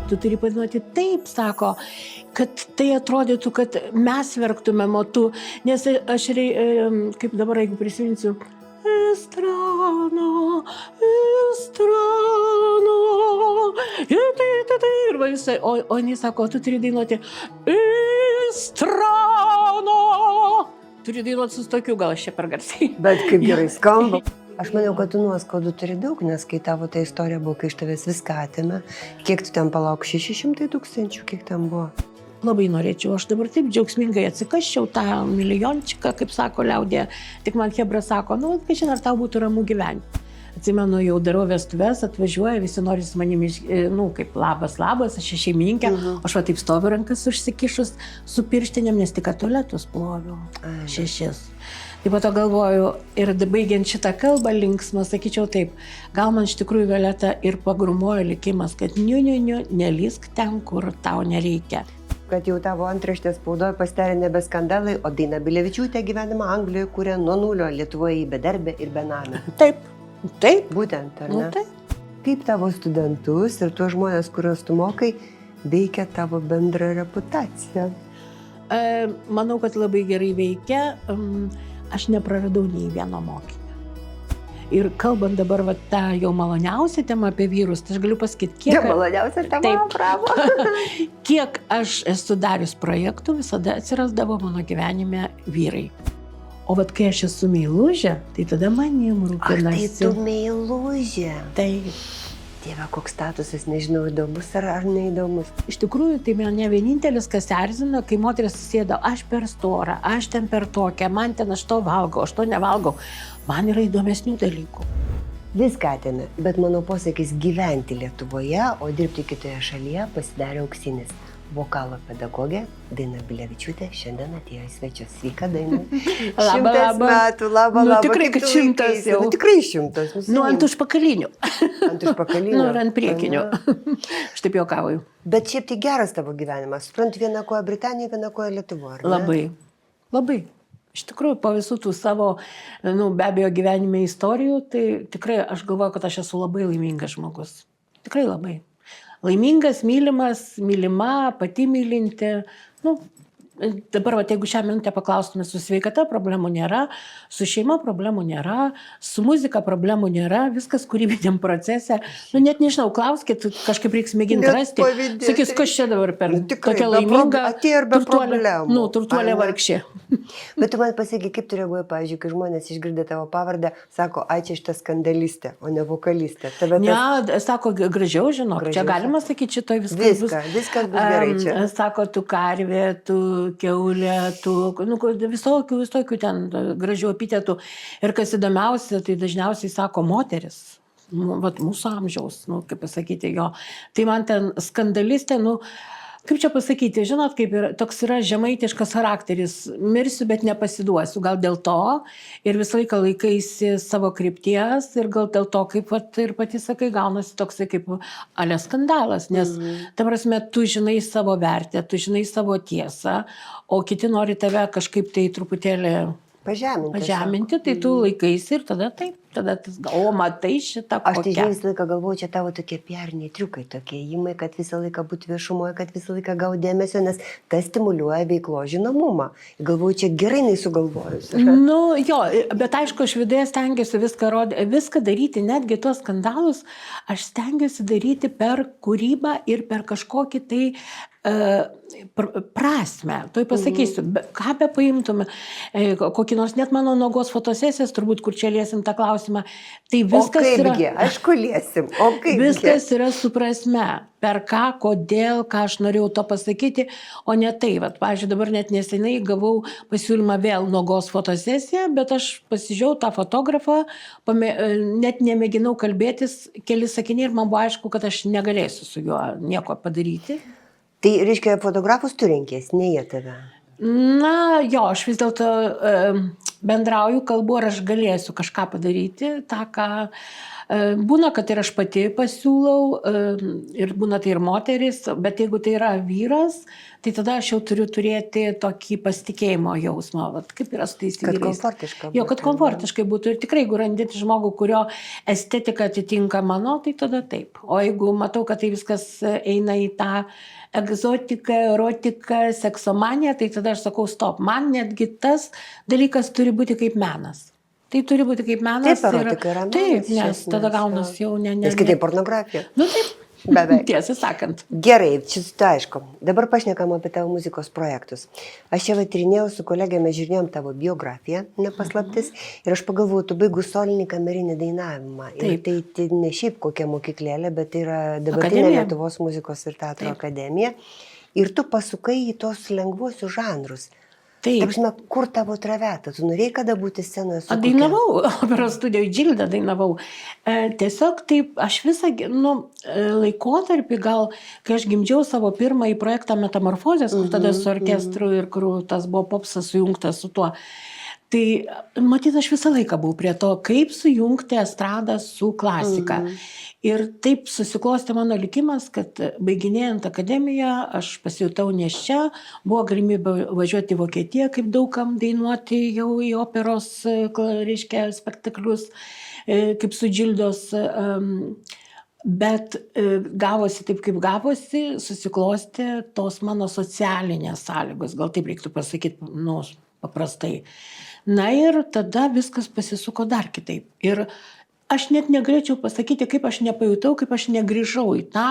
tu turi padainuoti taip, sako, kad tai atrodytų, kad mes verktumėm, o tu, nes aš, kaip dabar, jeigu prisiminsiu, Estrano, ir va visai, o jinai sako, tu turi dainuoti Estrano. Turi dainuoti su tokiu, gal aš čia per garsiai. Bet kaip gerai skamba. Aš maniau, kad tu nuoskaudų turi daug, nes kai tavo ta istorija buvo, kai iš tavęs viską atėmė, kiek tu ten palauk, 600 000, kiek ten buvo? Labai norėčiau, aš dabar taip džiaugsmingai atsikaščiau tą milijončiką, kaip sako liaudė, tik man Hebra sako, nu, kažin ar tau būtų ramu gyventi. Atsimenu, jau darau vestuves, atvažiuoja, visi nori su manimi, nu, kaip labas, aš šeimininkė, aš va taip stoviu rankas užsikišus su pirštinėm, nes tik tualetus ploviau, 6. Tai po to galvoju, ir baigiant šitą kalbą linksmą, sakyčiau taip, gal man iš tikrųjų Violeta ir pagrumojo likimas, kad nelysk ten, kur tau nereikia. Kad jau tavo antraštės spaudoje pasidarė nebe skandalai, o Daina Bilevičiūtė gyvenimą Anglijoje kūrė nuo nulio, Lietuvoje į bedarbę ir benamę. Taip. Būtent, ar ne? Nu, taip. Kaip tavo studentus ir tuos žmonės, kuriuos tu mokai, veikia tavo bendrą reputaciją? Manau, kad labai gerai veikia. Aš nepraradau nei vieno mokinio. Ir kalbant dabar va, tą jau maloniausią temą apie vyrus, tai aš galiu pasakyti, kiek... Maloniausia tema, bravo. Kiek aš esu darius projektų, visada atsirasdavo mano gyvenime vyrai. O vat kai aš esu meilužė, tai tada manim rūpinasi. Tai tu meilužė? Taip. Dieve, koks statusas, nežinau, įdomus ar neįdomus. Iš tikrųjų, tai mane vienintelis, kas erzina, kai moteris susėda, aš per storą, aš ten per tokią, man ten aš to valgau, aš to nevalgau. Man yra įdomesnių dalykų. Viską atėmė, bet mano posakis gyventi Lietuvoje, o dirbti kitoje šalyje pasidarė auksinis. Vokalo pedagogė Daina Bilevičiūtė šiandien atėjo į svečius. Sveika, Daina. 100 metų, laba. Tikrai, kad 100 jau. Tikrai 100. Ant užpakalinių. Ant užpakalinių? Ir ant priekinių. Aš taip juokauju. Bet šiaip tai geras tavo gyvenimas. Suprantu, viena koja Britanija, viena koja Lietuva, ar ne? Labai. Iš tikrųjų, po visų tų savo, be abejo, gyvenime istorijų, tai tikrai aš galvoju, kad aš esu labai laimingas žmogus. Tikrai labai. Laimingas, mylimas, mylima, pati mylinti. Dabar, jeigu šią minutę paklaustume, su sveikata problemų nėra, su šeima problemų nėra, su muzika problemų nėra, viskas kūrybiniam procese. Net nežinau, klauskit, kažkaip reiks mėginti rasti. Sakys, kas čia dabar per tokia laiminga turtuolė vargšė. Bet tu man pasakyk, kaip tu reaguoji, pavyzdžiui, kai žmonės išgirdę tavo pavardę, sako, ai čia šitą skandalistę, o ne vokalistę. Ne, sako, gražiau, žinok, čia galima sakyti, šitoj viskas bus gerai čia. Sako, tu karvė, tu kiaulė, visokių ten gražių epitetų. Ir kas įdomiausia, tai dažniausiai sako moteris. Vat mūsų amžiaus, kaip pasakyti jo. Tai man ten skandalistė, kaip čia pasakyti, žinot, kaip toks yra žemaitiškas charakteris. Mirsiu, bet nepasiduosiu. Gal dėl to ir visą laiką laikaisi savo krypties ir gal dėl to, kaip ir pati sakai, gaunasi toksai kaip ale skandalas. Nes, ta prasme, tu žinai savo vertę, tu žinai savo tiesą, o kiti nori tave kažkaip tai truputėlį pažeminti, tai tu laikaisi ir tada taip. O matai šitą kokią. Aš tai visą laiką galvoju, čia tavo tokie PR-iniai triukai, tokie įmai, kad visą laiką būti viešumoje, kad visą laiką gauti dėmesio, nes tas stimuliuoja veiklos žinomumą. Galvoju, čia gerai nesugalvojus. Jo, bet aišku, aš viduje stengiuosi viską daryti, netgi tuos skandalus, aš stengiuosi daryti per kūrybą ir per kažkokį tai prasmę. Tai pasakysiu, ką be paimtume, kokį nors net mano nuogos fotosesijas, turbūt kur čia liesim tą klausimą, tai viskas aišku liesim, viskas yra su prasme, per ką, kodėl, ką aš norėjau to pasakyti, o ne tai. Pavyzdžiui, dabar net neseniai gavau pasiūlymą vėl nuogos fotosesiją, bet aš pasižiūrėjau tą fotografą, net nemėginau kalbėtis, keli sakiniai ir man buvo aišku, kad aš negalėsiu su juo nieko padaryti. Tai reiškia, fotografus tu renkies, ne jie tave? Jo, aš vis dėlto bendrauju, kalbu, ar aš galėsiu kažką padaryti, tą, ką būna, kad ir aš pati pasiūlau, ir būna tai ir moteris, bet jeigu tai yra vyras, tai tada aš jau turiu turėti tokį pasitikėjimo jausmą, vat, kaip yra su tais vyrais. Kad komfortiška būtų. Jo, kad komfortiškai būtų. Ir tikrai, jeigu randėti žmogų, kurio estetika atitinka mano, tai tada taip. O jeigu matau, kad tai viskas eina į tą egzotiką, erotiką, seksomaniją, tai tada aš sakau, stop. Man netgi tas dalykas turi būti kaip menas. Tai turi būti kaip menas. Taip, erotika yra menas. Taip, nes tada gaunas jau ne. Nes kitaip pornografija. Nu taip. Beveik. Tiesą sakant. Gerai, čia aišku. Dabar pašnekam apie tavo muzikos projektus. Aš čia tyrinėjau su kolegėmis, žiūrėjom tavo biografiją, nepaslaptis, ir aš pagalvojau, tu baigus solinį kamerinį dainavimą. Ir tai ne šiaip kokia mokyklėlė, bet tai yra dabartinė Lietuvos muzikos ir teatro akademija. Ir tu pasukai į tos lengvuosius žanrus. Taip. Taksime, kur tavo traveta? Tu norėjai kada būti scenoje su kokia? Dainavau, operos studijoje Džildą dainavau. Tiesiog taip, aš visą laikotarpį gal, kai aš gimdžiau savo pirmąjį projektą Metamorfozės, kur tada su orkestru ir kur tas buvo popsas sujungtas su tuo. Tai, matyt, aš visą laiką buvau prie to, kaip sujungti estradą su klasika. Ir taip susiklostė mano likimas, kad baiginėjant akademiją, aš pasijutau nėščia, buvo galimybė važiuoti į Vokietiją, kaip daugam dainuoti jau į operos, reiškia, spektaklius, kaip su Džildos, bet gavosi taip, kaip gavosi, susiklostė tos mano socialinės sąlygos, gal taip reiktų pasakyti, paprastai. Na ir tada viskas pasisuko dar kitaip. Ir aš net negalėčiau pasakyti, kaip aš nepajutau, kaip aš negrįžau į tą.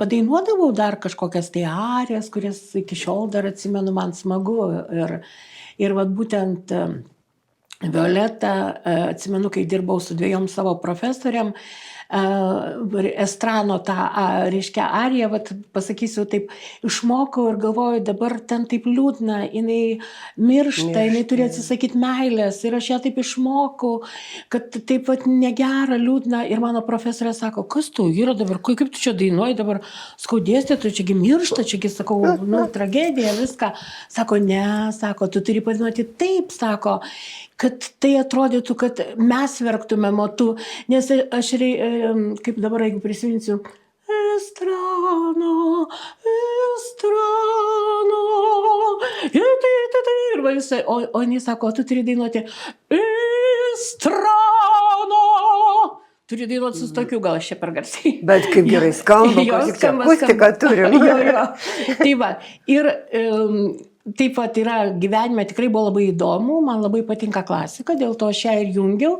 Padainuodavau dar kažkokias tai arijas, kurias iki šiol dar atsimenu, man smagu. Ir vat būtent Violeta, atsimenu, kai dirbau su dviejom savo profesoriam, estrano tą, reiškia, ariją, vat, pasakysiu taip, išmokau ir galvoju, dabar ten taip liūdna, jinai miršta, jinai turi atsisakyti meilės ir aš ją taip išmokau, kad taip vat negera, liūdna ir mano profesorė sako, kas tu yra dabar, kaip tu čia dainuoji dabar, skaudėsti, tu čiagi miršta, čiagi, sakau, tragedija, viską. Sako, ne, sako, tu turi padainuoti taip, sako, kad tai atrodytų, kad mes verktumėm, o tu, nes aš, kaip dabar, jeigu prisiminsiu, estrano, ir va visai, o jinai sako, tu turi dainuoti estrano, turi dainuoti su tokiu, gal aš čia per garsiai. Bet kaip gerai skamba, kokią čia akustiką turim. Tai va, ir taip pat yra gyvenime, tikrai buvo labai įdomu, man labai patinka klasika, dėl to aš ją ir jungiau,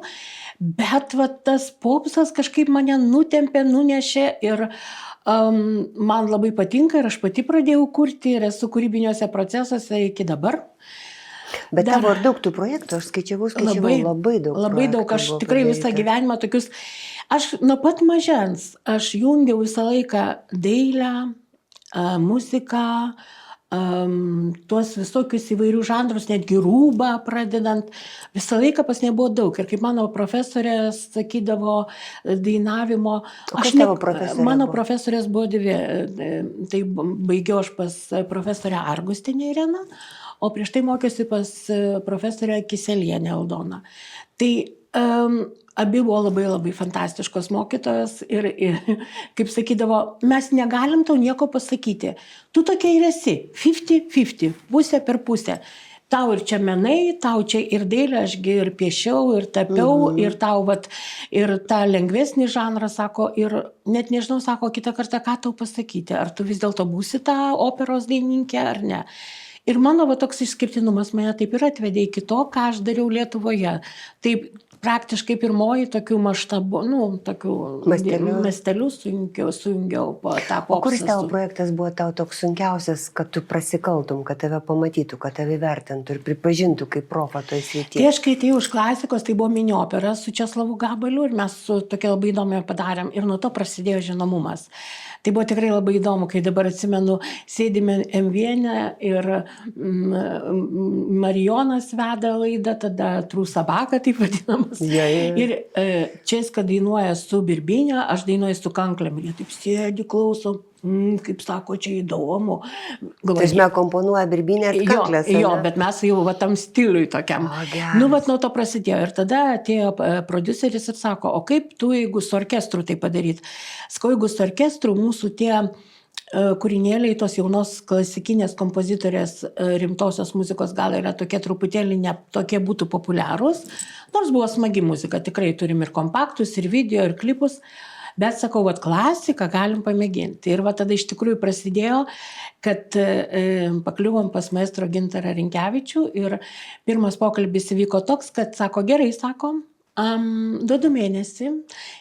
bet va, tas popsas kažkaip mane nutempė, nunešė ir man labai patinka ir aš pati pradėjau kurti ir esu kūrybiniuose procesuose iki dabar. Bet tavo ir daug tų projektų, aš skaičiavau labai daug. Labai daug, aš tikrai visą gyvenimą tokius, aš nuo pat mažens, aš jungiau visą laiką dailę, muziką, tuos visokius įvairių žanrus, netgi rūbą pradedant, visą laiką pas nebuvo daug. Ir kaip mano profesorė sakydavo dainavimo, mano profesorės buvo dvi, tai baigiau aš pas profesorę Argustinę Ireną, o prieš tai mokiausi pas profesorę Kiselienę Aldoną. Tai abi buvo labai labai fantastiškos mokytojos ir kaip sakydavo, mes negalim tau nieko pasakyti. Tu tokia ir esi, 50-50, pusė per pusę. Tau ir čia menai, tau čia ir dailė, ašgi ir piešiau, ir tapiau, ir tau vat, ir tą lengvesnį žanrą, sako, ir net nežinau, sako, kitą kartą, ką tau pasakyti. Ar tu vis dėlto būsi ta operos dainininkė, ar ne. Ir mano va, toks išskirtinumas mane taip ir atvedė iki to, ką aš dariau Lietuvoje. Taip praktiškai pirmoji tokių maštabų, tokių mastelių sujungiau po tą popsą. O kuris tavo projektas buvo tau toks sunkiausias, kad tu prasikaltum, kad tave pamatytų, kad tave vertintų ir pripažintų kaip profą toj srityje? Tai aš, kai atėjau iš klasikos, tai buvo mini opera su Česlovu Gabaliu ir mes su tokia labai įdomiai padarėm ir nuo to prasidėjo žinomumas. Tai buvo tikrai labai įdomu, kai dabar atsimenu, sėdime M1 ir Marijonas veda laidą, tada Trūsabaka, taip vadinamas. dainos. Jo. Ir Česka dainuoja su birbinė, aš dainuoju su kanklėm. Jie taip sėdi, klauso, kaip sako, čia įdomu. Tai komponuoja birbinę ir kanklės. Jo, bet mes jau va, tam stiliui tokiam. Nu, vat nuo to prasidėjo. Ir tada atėjo prodiuseris ir sako, o kaip tu, jeigu su orkestru tai padaryt? Sakau, jeigu su orkestru mūsų tie kūrinėliai tos jaunos klasikinės kompozitorės rimtosios muzikos gal yra tokie truputėlį ne tokie būtų populiarūs, nors buvo smagi muzika, tikrai turim ir kompaktus, ir video, ir klipus, bet sakau, vat klasiką galim pamėginti. Ir va tada iš tikrųjų prasidėjo, kad pakliuvom pas maestro Gintarą Rinkevičių ir pirmas pokalbis įvyko toks, kad sako, gerai, sakom, duodu mėnesį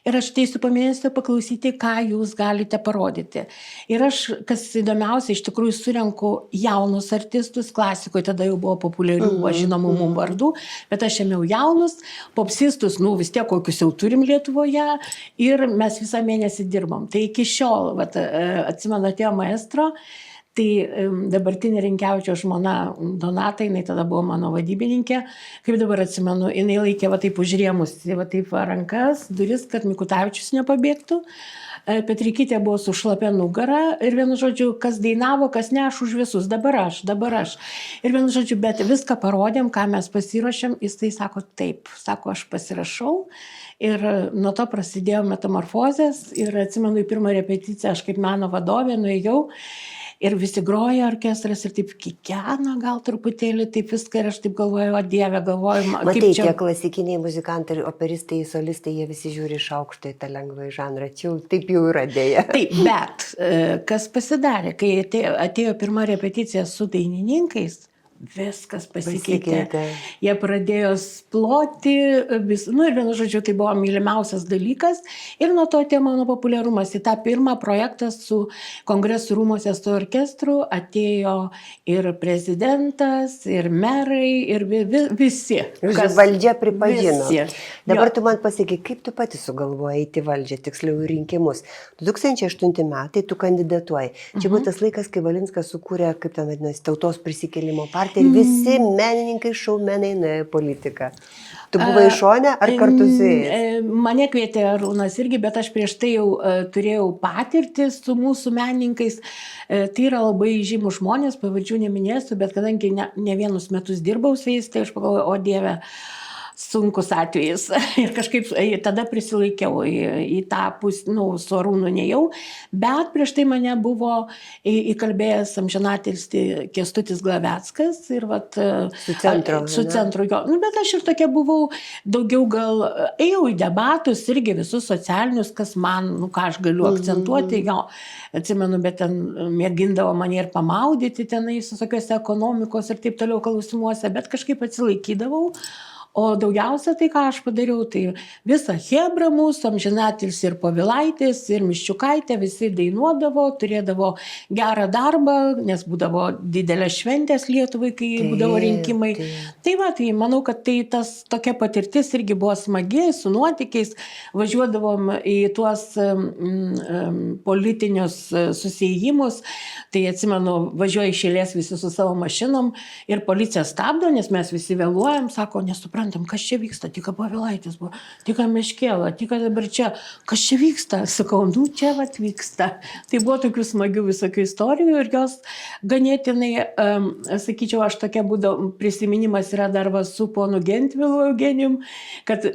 ir aš ateisiu po mėnesio paklausyti, ką jūs galite parodyti. Ir aš, kas įdomiausia, iš tikrųjų surenku jaunus artistus, klasikoje tada jau buvo populiarių, žinomų mum vardų, bet aš ėmiau jaunus, popsistus, vis tiek kokius jau turim Lietuvoje ir mes visą mėnesį dirbom. Tai iki šiol, atsimenu, atėjo maestro, tai dabartinė Rinkevičiaus žmona Donata, jinai tada buvo mano vadybininkė, kaip dabar atsimenu, jinai laikė va taip užrėmusi, va taip rankas, duris, kad Mikutavičius nepabėgtų. Petrikytė buvo su šlapia nugara ir vienu žodžiu, kas dainavo, kas ne, aš už visus, dabar aš. Ir vienu žodžiu, bet viską parodėm, ką mes pasiruošėm, jis tai sako taip, sako, aš pasirašau. Ir nuo to prasidėjo metamorfozės ir atsimenu į pirmą repeticiją, aš kaip meno vadovė nuėjau. Ir visi groja orkestras ir taip kikena gal truputėlį, taip viską ir aš taip galvoju, o Dieve, galvoju, matai, čia... tie klasikiniai muzikantai, operistai, solistai, jie visi žiūri iš aukšto į tą lengvą žanrą, čia taip jau yra dėja. Taip, bet kas pasidarė, kai atėjo pirma repeticija su dainininkais, viskas pasikeitė. Jie pradėjo ploti, ir vienu žodžiu, tai buvo mylimiausias dalykas. Ir nuo to atėjo mano populiarumas. Į tą pirmą projektą su Kongresų rūmose su orkestru atėjo ir prezidentas, ir merai, ir visi. Valdžia pripažino. Visi. Dabar tu man pasakyk, kaip tu pati sugalvojai eiti valdžią, tiksliau rinkimus. 2008 metai tu kandidatuoji. Čia buvo tas laikas, kai Valinskas sukūrė, kaip ten vadinasi, Tautos prisikėlimo partiją. Ir visi menininkai, šaumenai nuėjo į politiką. Tu buvai šone ar kartu su jais? Mane kvietė Arūnas irgi, bet aš prieš tai jau turėjau patirtį su mūsų menininkais. Tai yra labai žymus žmonės, pavardžių neminėsiu, bet kadangi ne vienus metus dirbau su jais, tai aš pagalvojau, o Dieve, sunkus atvejis. Ir kažkaip tada prisilaikiau į tą pusę, su Arūnu nejau, bet prieš tai mane buvo įkalbėjęs amžinatilsį Kęstutis Glaveckas ir su centru. Bet aš ir tokia buvau, daugiau gal ėjau į debatus irgi visus socialinius, kas man, ką aš galiu akcentuoti, atsimenu, bet ten mėgindavo mane ir pamaudyti tenais visokiose ekonomikos ir taip toliau klausimuose, bet kažkaip atsilaikydavau. O daugiausia tai, ką aš padariau, tai visą Hebrą mūsų, amžinatilsį ir Povilaitis, ir Miščiukaitė, visi dainuodavo, turėdavo gerą darbą, nes būdavo didelės šventės Lietuvai, kai būdavo rinkimai. Tai manau, kad tai tokia patirtis irgi buvo smagi, su nuotykiais, važiuodavom į tuos politinius susiėjimus, tai atsimenu, važiuoja iš eilės visi su savo mašinom ir policija stabdo, nes mes visi vėluojam, sako, nesuprantam, kas čia vyksta, tik Povilaitis buvo, tik Meškėla, tik dabar čia, kas čia vyksta, sakau, čia vyksta. Tai buvo tokių smagių visokių istorijų ir jos ganėtinai, sakyčiau, aš tokia būdavo, prisiminimas yra dar su ponu Gentvilu Eugenijum, kad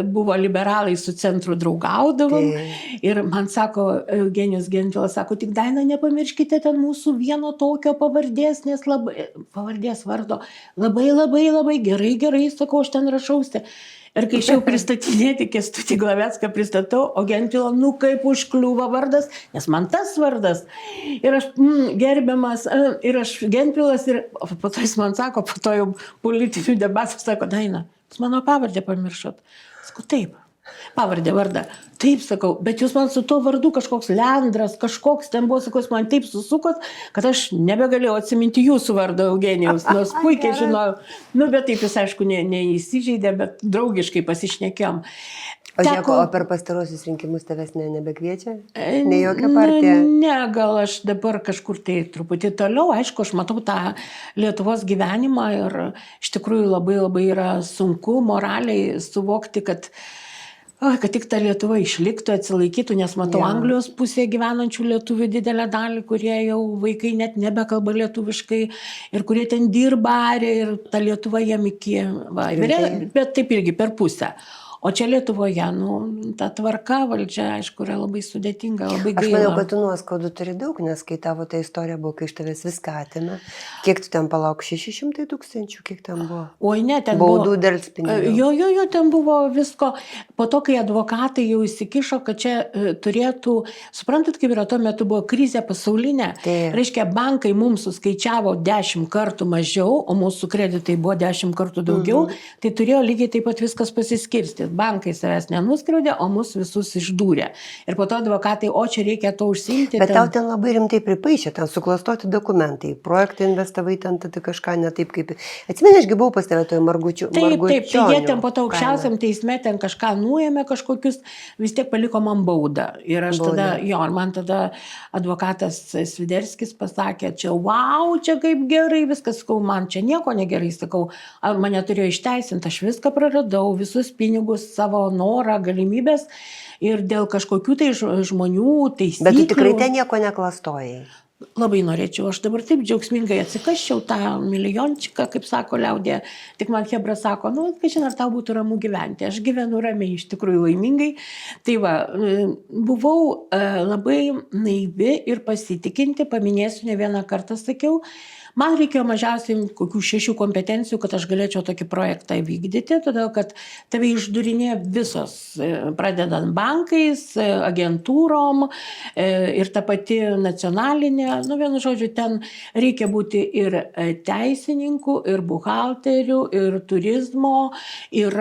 buvo liberalai su centru draugaudavom ir man sako, Eugenijus Gentvilas sako, tik Daina, nepamirškite ten mūsų vieno tokio pavardės, nes pavardės vardo labai gerai, sakau, aš ten rašausi. Ir kai išėjau pristatinėti, Kęstutį Glavecką pristatau, o Gentvilo, kaip užkliūva vardas, nes man tas vardas. Ir aš gerbiamas, ir aš Gentvilas, ir po to jis man sako, po to jau politinių debatų, sako, Daina, jūs mano pavardę pamiršot. Sakau, taip. Pavardė, vardą. Taip, sakau, bet jūs man su tuo vardu kažkoks Leandras, kažkoks ten buvo, sakau, man taip susukot, kad aš nebegalėjau atsiminti jūsų vardą Eugenijaus, nors puikiai Geras. žinojau. Nu, bet taip jis, aišku, neįsižeidė, bet draugiškai pasišnekėjom. O žiūrėk, o per pastarosius rinkimus tavęs nebekviečia? Ne jokia Nu, partija? ne, gal aš dabar kažkur tai truputį toliau, aišku, aš matau tą Lietuvos gyvenimą ir iš tikrųjų labai labai yra sunku moraliai suvokti, kad tik ta Lietuva išliktų, atsilaikytų, nes matau Anglijos pusėje gyvenančių lietuvių didelę dalį, kurie jau vaikai net nebekalba lietuviškai ir kurie ten dirba ir ta Lietuva jiem iki, bet taip irgi per pusę. O čia Lietuvoje, ta tvarka valdžia, aišku, yra labai sudėtinga, labai gaila. Aš maniau, kad tu nuoskaudų turi daug, nes kai tavo ta istorija buvo, kai iš tavęs viską atėmė, kiek tu ten palauk, 600 000, kiek ten buvo? Oi, ne, ten baudų delspinigių. Jo, ten buvo visko. Po to, kai advokatai jau įsikišo, kad čia turėtų, suprantat, kaip yra, tuo metu buvo krizė pasaulinė, reiškia, bankai mums suskaičiavo 10 kartų mažiau, o mūsų kreditai buvo 10 kartų daugiau, tai turėjo lygiai taip pat viskas pasiskirstyti. Bankai savęs nenuskriaudė, o mus visus išdūrė. Ir po to advokatai, o čia reikia to užsiimti. Bet tau ten labai rimtai pripaišė, ten suklastoti dokumentai, projektą investavai ten kažką ne taip kaip... Atsimeni, ašgi buvau pas tave toje Margučių. Taip, tai jie ten po to aukščiausiam teisme ten kažką nuėmė kažkokius, vis tiek paliko man baudą. Ir aš tada, man tada advokatas Sviderskis pasakė, čia wow, čia kaip gerai viskas, sakau, man čia nieko negerai, sakau, mane turėjo išteisinti, aš viską praradau, visus pinigus, savo norą, galimybės ir dėl kažkokių tai žmonių taisyklių. Bet tu tikrai ten nieko neklastojai? Labai norėčiau, aš dabar taip džiaugsmingai atsikaščiau tą milijončiką, kaip sako liaudė, tik man Hebra sako, kažin ar tau būtų ramu gyventi, aš gyvenu ramiai, iš tikrųjų laimingai. Tai va, buvau labai naivi ir pasitikinti, paminėsiu ne vieną kartą, sakiau, man reikėjo mažiausiai kokių 6 kompetencijų, kad aš galėčiau tokį projektą įvykdyti, todėl kad tave išdurinė visos, pradedant bankais, agentūrom ir ta pati nacionalinė, vienu žodžiu, ten reikia būti ir teisininkų, ir buhalterių, ir turizmo, ir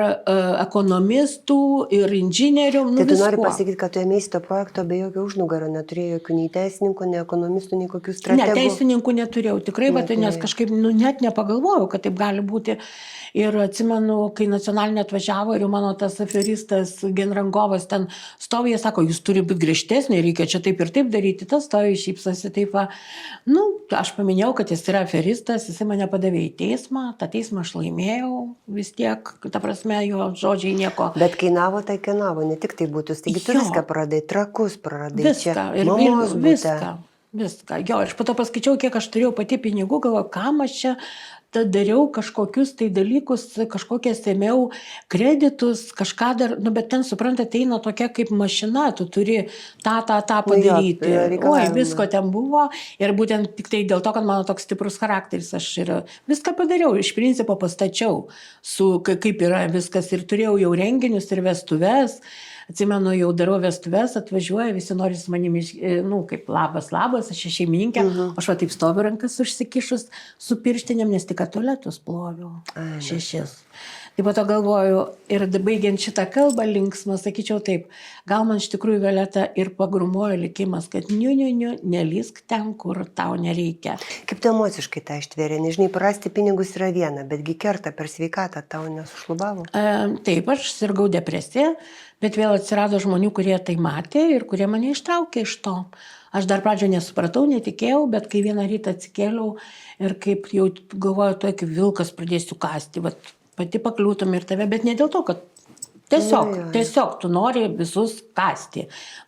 ekonomistų, ir inžinierių. Tai tu nori pasakyti, kad tu ėmėsi to projekto be jokio užnugaro, neturėjai jokių nei teisininkų, nei ekonomistų, nei kokių strategų? Ne, teisininkų neturėjau, tikrai, nes kažkaip net nepagalvojau, kad taip gali būti. Ir atsimenu, kai nacionalinė atvažiavo ir mano tas aferistas genrangovas ten stovi, jie sako, jūs turi būti griežtesnė, reikia čia taip ir taip daryti, tas stovi, šypsosi taip. Aš paminėjau, kad jis yra aferistas, jis mane padavė į teismą, tą teismą aš laimėjau vis tiek, ta prasme, jo žodžiai nieko. Bet kainavo, tai kainavo, ne tik tai būtų, taigi tu viską praradai, trakus praradai. Viską, ir viską. Jo, aš po to paskaičiau, kiek aš turėjau pati pinigų, galvoju, kam aš čia dariau kažkokius tai dalykus, kažkokias ėmiau kreditus, kažką dar, bet ten, suprantate, eina tokia kaip mašina, tu turi tą padaryti. Oi, visko ten buvo ir būtent tik tai dėl to, kad mano toks stiprus charakteris, aš ir viską padariau, iš principo pastačiau, kaip yra viskas ir turėjau jau renginius ir vestuves. Atsimenu, jau darau vestuves, atvažiuoja, visi nori su manimi, kaip labas, aš šeimininkė, aš va taip stoviu rankas užsikišus su pirštinėm, nes tik tualetus ploviau, 6. Taip pat galvoju, ir baigiant šitą kalbą linksmą, sakyčiau taip, gal man iš tikrųjų Violeta ir pagrumojo likimas, kad nelysk ten, kur tau nereikia. Kaip tu emociškai tą ištvėrė? Nežinai, prarasti pinigus yra viena, betgi kerta per sveikatą tau nesušlubavo? Taip, aš sirgau depresiją, bet vėl atsirado žmonių, kurie tai matė ir kurie mane ištraukė iš to. Aš dar pradžio nesupratau, netikėjau, bet kai vieną rytą atsikėliau ir kaip jau galvoju, kaip vilkas pradėsiu kasti, pati pakliūtum ir tave, bet ne dėl to, kad tiesiog tu nori visus kasti.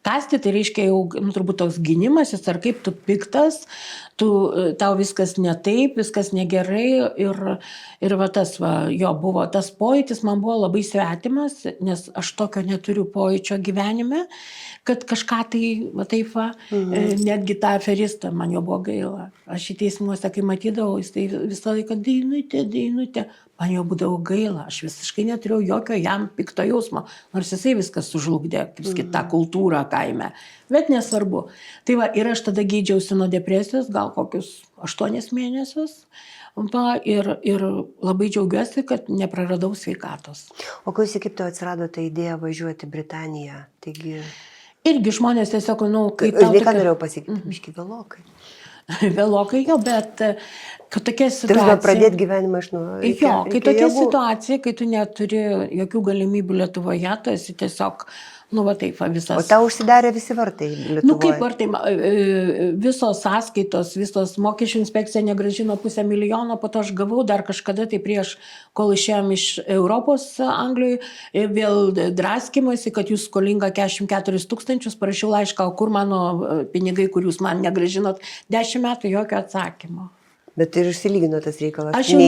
Kasti tai reiškia jau turbūt toks gynimasis, ar kaip tu piktas, tau viskas ne taip, viskas negerai ir buvo tas pojūtis, man buvo labai svetimas, nes aš tokio neturiu pojūčio gyvenime, kad kažką netgi tą aferistą man jo buvo gaila. Aš į teismuose, kai matydavau, jis tai visą laiką Dainutė, man jo būdavo gaila, aš visiškai neturėjau jokio jam pikto jausmo, nors jisai viskas sužlugdė, kaip sakyt, tą kultūrą kaime, bet nesvarbu. Tai va, ir aš tada gydžiausi nuo depresijos, gal kokius 8 mėnesius, va, ir labai džiaugiuosi, kad nepraradau sveikatos. O klausyk, kaip tau atsirado ta idėja važiuoti į Britaniją? Taigi... Irgi žmonės tiesiog, kai tau... Žinai, ką norėjau pasakyti? Biški vėlokai. Vėlokai jo, bet kad tokia situacija... Turime pradėti gyvenimą iš naujo. Jo, kai tokia situacija, kai tu neturi jokių galimybių Lietuvoje, tu esi tiesiog, va taip, visas... O tau užsidarė visi vartai Lietuvoje? Kaip vartai, visos sąskaitos, visos mokesčių inspekcija negrąžino 500 000, po to aš gavau dar kažkada, tai prieš, kol išėjom iš Europos Anglijoje, vėl draskimasi, kad jūs skolinga 44 000, parašiau laišką, o kur mano pinigai, kur jūs man negrąžinot, 10 metų jokio atsakymo. Bet ir išsilygino tas reikalas? Aš jau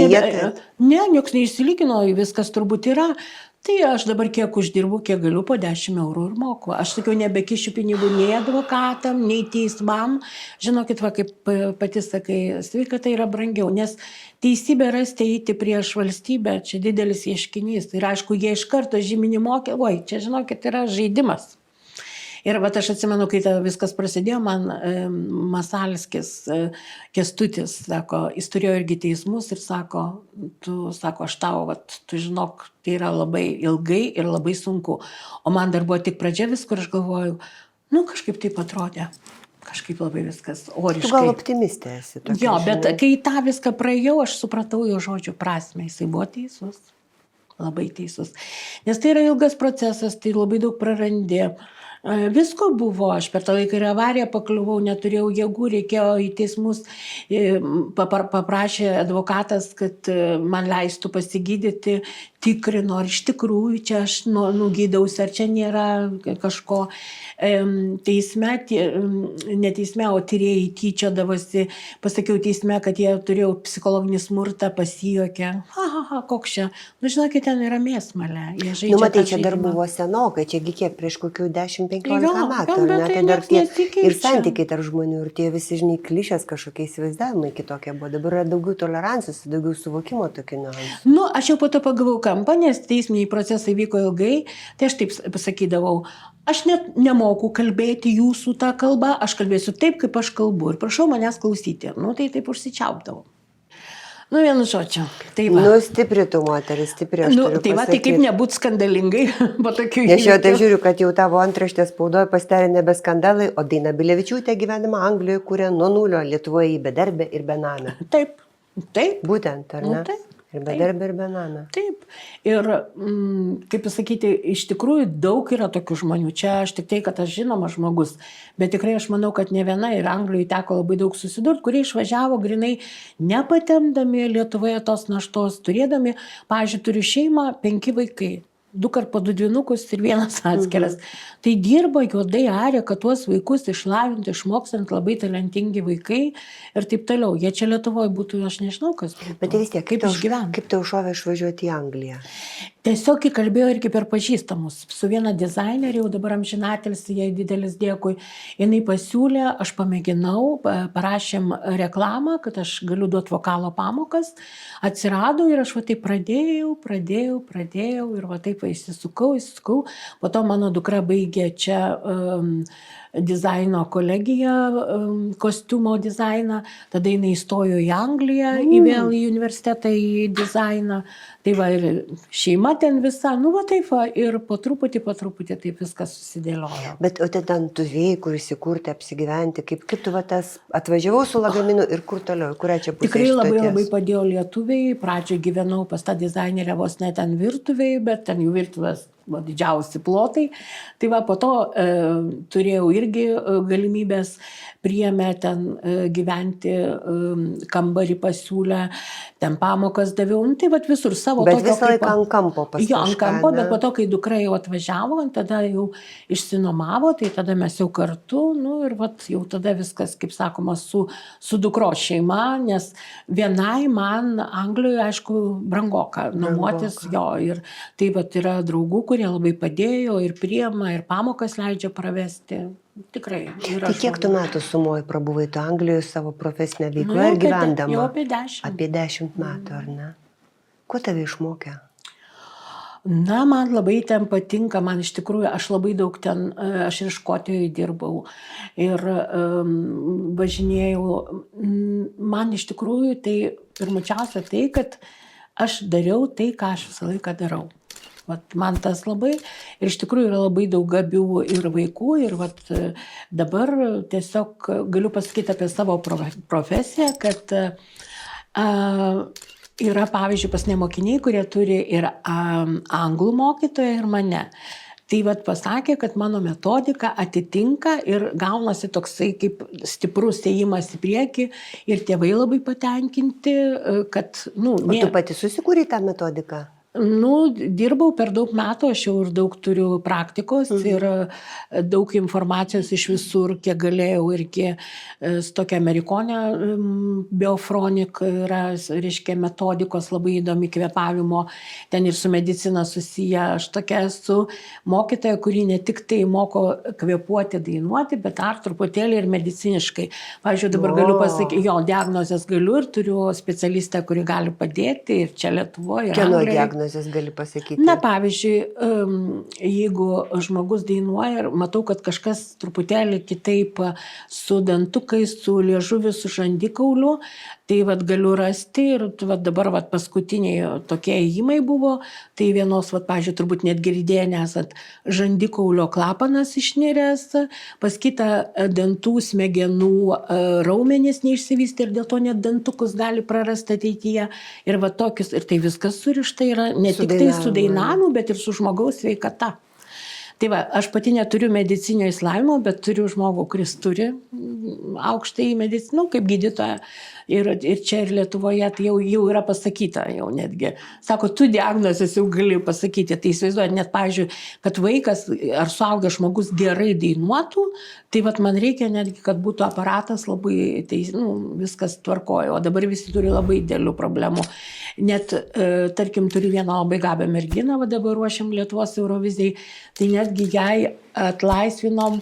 nieks neišsilygino, viskas turbūt yra. Tai aš dabar kiek uždirbu, kiek galiu, po 10 eurų ir moku. Aš sakiau, nebekišiu pinigų nei advokatam, nei teismam. Žinokit, va, kaip pati sakai, sveikata yra brangiau, nes teisybė rasti eiti prieš valstybę, čia didelis ieškinys. Ir aišku, jie iš karto žyminį mokė, oi, čia žinokit, yra žaidimas. Ir va, aš atsimenu, kai viskas prasidėjo, man Masalskis, Kęstutis, sako, jis turėjo irgi teismus ir sako, aš tau, tu žinok, tai yra labai ilgai ir labai sunku. O man dar buvo tik pradžia viskur, aš galvoju, kažkaip taip atrodė. Kažkaip labai viskas oriškai. Tu gal optimistė esi tokia. Jo, bet kai tą viską praėjau, aš supratau jo žodžių prasmę. Jisai buvo teisus. Labai teisus. Nes tai yra ilgas procesas, tai labai daug prarandi. Visko buvo, aš per tą laiką ir avariją pakliuvau, neturėjau jėgų, reikėjo į teismus, paprašė advokatas, kad man leistų pasigydyti, tikrino, ar iš tikrųjų čia aš nugydausi, ar čia nėra kažko. Teisme, ne teisme, o tyrėjai tyčiodavosi, pasakiau teisme, kad jie turėjo psichologinį smurtą, pasijuokė. Koks čia, žinokit, ten yra mėsmalė. Matai, čia dar buvo senokai, čiagi kiek, prieš kokių 10-15 metų, tai dar tie ir santykiai tarp žmonių, ir tie visi, žinai, klišės kažkokie įsivaizdavimai kitokie buvo, dabar yra daugiau tolerancijos, daugiau suvokimo tokių niuansų. Aš jau po to pagavau kampą, nes teisminiai procesai vyko ilgai, tai aš taip pasakydavau, aš net nemoku kalbėti jūsų tą kalbą, aš kalbėsiu taip, kaip aš kalbu ir prašau manęs klausyti. Tai taip užsičiaupdavau. Vienu žodžiu. Tai stipri tu moteris, stipri aš turiu pasakyti. Tai kaip nebūt skandalingai po tokių įvykių. Nes jau tai žiūriu, kad jau tavo antraštės spaudoje pasidarė nebe skandalai, o Daina Bilevičiūtė gyvenimą Anglijoje kūrė nuo nulio, Lietuvoje į bedarbę ir benamę. Taip. Būtent, ar ne? Taip. Ir bedarbė ir benamė. Taip. Ir, kaip pasakyti, iš tikrųjų daug yra tokių žmonių. Čia aš tik tai, kad aš žinomas žmogus, bet tikrai aš manau, kad ne viena ir Anglijoje teko labai daug susidurti, kurie išvažiavo grinai nepatemdami Lietuvoje tos naštos, turėdami, pavyzdžiui, turiu šeimą, 5 vaikai. 2 kart po 2 dvynukus ir 1 atskiras. Tai dirba juodai arė, kad tuos vaikus išlavinti, išmokstant, labai talentingi vaikai ir taip toliau. Jie čia Lietuvoje būtų, aš nežinau, kas būtų. Bet vis tiek, kaip išgyventi. Kaip tau šovė išvažiuoti į Angliją? Tiesiog įkalbėjau irgi per pažįstamus. Su viena dizainerė, jau dabar amžinatelis, jai didelis dėkui. Jinai pasiūlė, aš pamėginau, parašėm reklamą, kad aš galiu duoti vokalo pamokas. Atsirado ir aš va taip pradėjau ir va taip įsisukau. Po to mano dukra baigė čia dizaino kolegiją, kostiumo dizainą, tada jinai įstojo į Angliją, vėl į universitetą į dizainą, tai va ir šeima ten visa, va taip va, ir po truputį taip viskas susidėliojo. Bet o ten tuvėjai, kur įsikurti, apsigyventi, kaip tu va tas atvažiavau su lagaminu ir kur toliau, kurią čia pusę Tikrai iš stoties? labai padėjo lietuviai, pradžioje gyvenau pas tą dizainerę vos ne ten virtuviai, bet ten jų virtuvės didžiausi plotai. Tai va, po to turėjau irgi galimybės, priėmė ten gyventi, kambarį pasiūlę, ten pamokas daviau, tai va visur savo. Bet visą laiką ant kampo pasirinkti. Jo, ant kampo, bet po to, kai dukra jau atvažiavo, tada jau išsinomavo, tai tada mes jau kartu, ir va, jau tada viskas, kaip sakoma, su dukros šeima, nes vienai man Anglijoje, aišku, brangoka nuomotis, jo, ir tai va yra draugų, kurie labai padėjo ir priema, ir pamokas leidžia pravesti. Tikrai. Tai kiek tu metų sumoji prabuvai tu Anglijoje savo profesinę veiklą ir gyvendama? Jau apie 10. Apie 10 metų, ar ne? Kuo tave išmokė? Na, man labai ten patinka, man iš tikrųjų, aš labai daug ten, aš ir Škotijoje dirbau ir važinėjau. Man iš tikrųjų tai pirmučiausia tai, kad aš dariau tai, ką aš visą laiką darau. Vat man tas labai, ir iš tikrųjų yra labai daug gabių ir vaikų, ir vat dabar tiesiog galiu pasakyti apie savo profesiją, kad yra, pavyzdžiui, pas mokiniai, kurie turi ir anglų mokytoją ir mane. Tai vat pasakė, kad mano metodika atitinka ir gaunasi toksai kaip stiprus ėjimas į priekį ir tėvai labai patenkinti, kad, O tu pati susikūrei tą metodiką? Dirbau per daug metų, aš jau ir daug turiu praktikos ir daug informacijos iš visur, kiek galėjau, irgi tokia Amerikonė Biofronik yra, reiškia, metodikos labai įdomi kvėpavimo, ten ir su medicina susiję. Aš tokia esu mokytoja, kuri ne tik tai moko kvėpuoti, dainuoti, bet dar truputėlį ir mediciniškai. Pavyzdžiui, dabar galiu pasakyti, jo diagnozės galiu ir turiu specialistę, kuri gali padėti ir čia Lietuvoje. Kieno diagnozės gali pasakyti? Na, pavyzdžiui, jeigu žmogus dainuoja ir matau, kad kažkas truputėlį kitaip su dantukais, su liežuviu, su žandikauliu, tai vat galiu rasti ir vat dabar vat paskutiniai tokie ėjimai buvo, tai vienos, vat, pavyzdžiui, turbūt net girdėję nesat, žandikaulio klapanas išniręs, pas kitą dantų smegenų raumenys neišsivystė ir dėl to net dantukus gali prarasti ateityje. Ir va tokius, ir tai viskas surišta yra ne tik tai su dainavimu, bet ir su žmogaus sveikata. Tai va, aš pati neturiu medicinio išsilavinimo, bet turiu žmogų, kuris turi aukštąjį mediciną, kaip gydytoja. Ir čia ir Lietuvoje tai jau yra pasakyta, jau netgi. Sako, tu diagnozės jau gali pasakyti. Tai įsivaizduoju, net, pavyzdžiui, kad vaikas ar suaugęs žmogus gerai dainuotų, tai vat man reikia netgi, kad būtų aparatas labai, tai viskas tvarkoja. O dabar visi turi labai didelių problemų. Net, tarkim, turiu vieną labai gabią merginą, va dabar ruošiam Lietuvos Eurovizijai, tai netgi jai atlaisvinom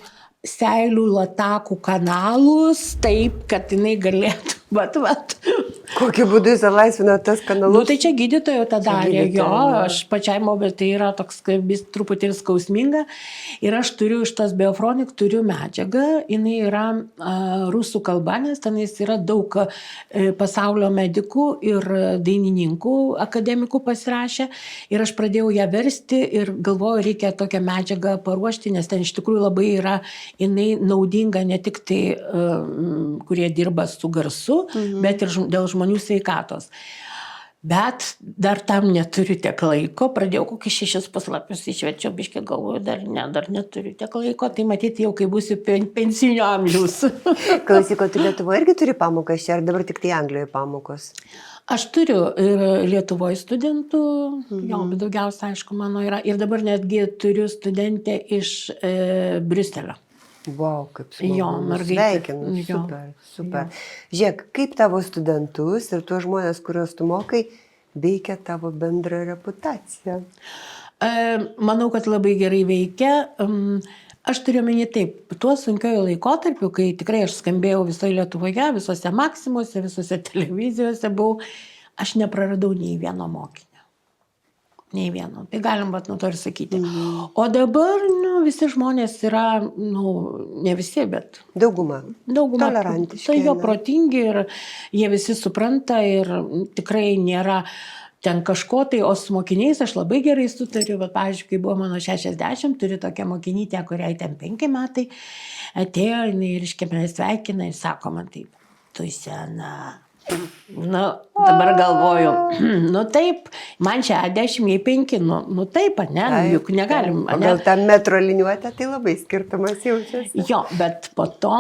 seilių latakų kanalus taip, kad jinai galėtų. Vat. Kokiu būdu jūs atlaisvino tas kanalus? Tai čia gydytojo tą darė, jo, aš pačiai bet tai yra toks truputį skausminga. Ir aš turiu iš tas Biofronik, turiu medžiagą, jinai yra rusų kalba, nes tenais yra daug pasaulio medikų ir dainininkų, akademikų pasirašę. Ir aš pradėjau ją versti ir galvoju, reikia tokią medžiagą paruošti, nes ten iš tikrųjų labai yra, jinai naudinga ne tik tai, kurie dirba su garsu, bet ir dėl žmonių sveikatos. Bet dar tam neturiu tiek laiko, pradėjau kokius 6 puslapius išverčiau, biškai galvoju, dar neturiu tiek laiko, tai matyti jau, kai būsiu pensinio amžiaus. Klausyk, tu Lietuvoje irgi turi pamokas čia, ar dabar tik tai Anglijoje pamokos? Aš turiu ir Lietuvoje studentų, jo, bet daugiausia, aišku, mano yra, ir dabar netgi turiu studentę iš Briuselio. Wow, kaip smagu. Jo, mergaitė. Sveikinu, super. Žiūrėk, kaip tavo studentus ir tuos žmonės, kuriuos tu mokai, veikia tavo bendrą reputaciją? Manau, kad labai gerai veikia. Aš turiu omeny taip, tuo sunkiojų laikotarpiu, kai tikrai aš skambėjau visoje Lietuvoje, visose Maksimuose, visose televizijose buvau, aš nepraradau nei vieno mokinio. Nei vieno. Tai galim nuo to ir sakyti. O dabar visi žmonės yra, ne visi, bet dauguma tolerantiški. Tai jo protingi ir jie visi supranta ir tikrai nėra ten kažko tai, o su mokiniais aš labai gerai sutariu. Bet, pavyzdžiui, kai buvo mano 60, turiu tokią mokinytę, kuriai ten 5 metai, atėjo, jinai ir iškėmė sveikina ir sako man taip, tu sena. Dabar galvoju, taip, man 60, jai 5, taip, ne, juk negalim. Gal tą metro liniuotę, tai labai skirtumas jaučiasi. Jo, bet po to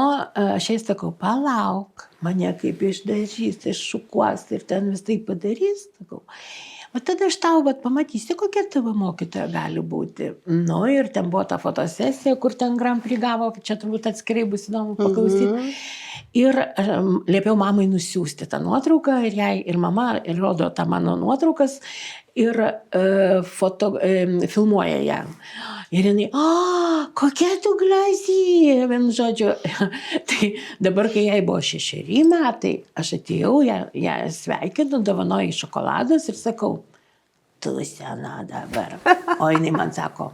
aš jai sakau, palauk, mane kaip išdažys, iššukuos ir ten visai padarys, sakau. O tada aš tau pamatysi, kokia tavo mokytoja gali būti. Ir ten buvo ta fotosesija, kur ten Grand Prix gavo, čia turbūt atskirai bus įdomu paklausyti. Ir liepiau mamai nusiųsti tą nuotrauką ir mama rodo tą mano nuotraukas ir filmuoja ją. Ir jinai, kokia tu graži, vienu žodžiu. Tai dabar, kai jai buvo 6 metai, aš atėjau, ją sveikinu, dovanoju šokoladas ir sakau, tu sena dabar. O jinai man sako,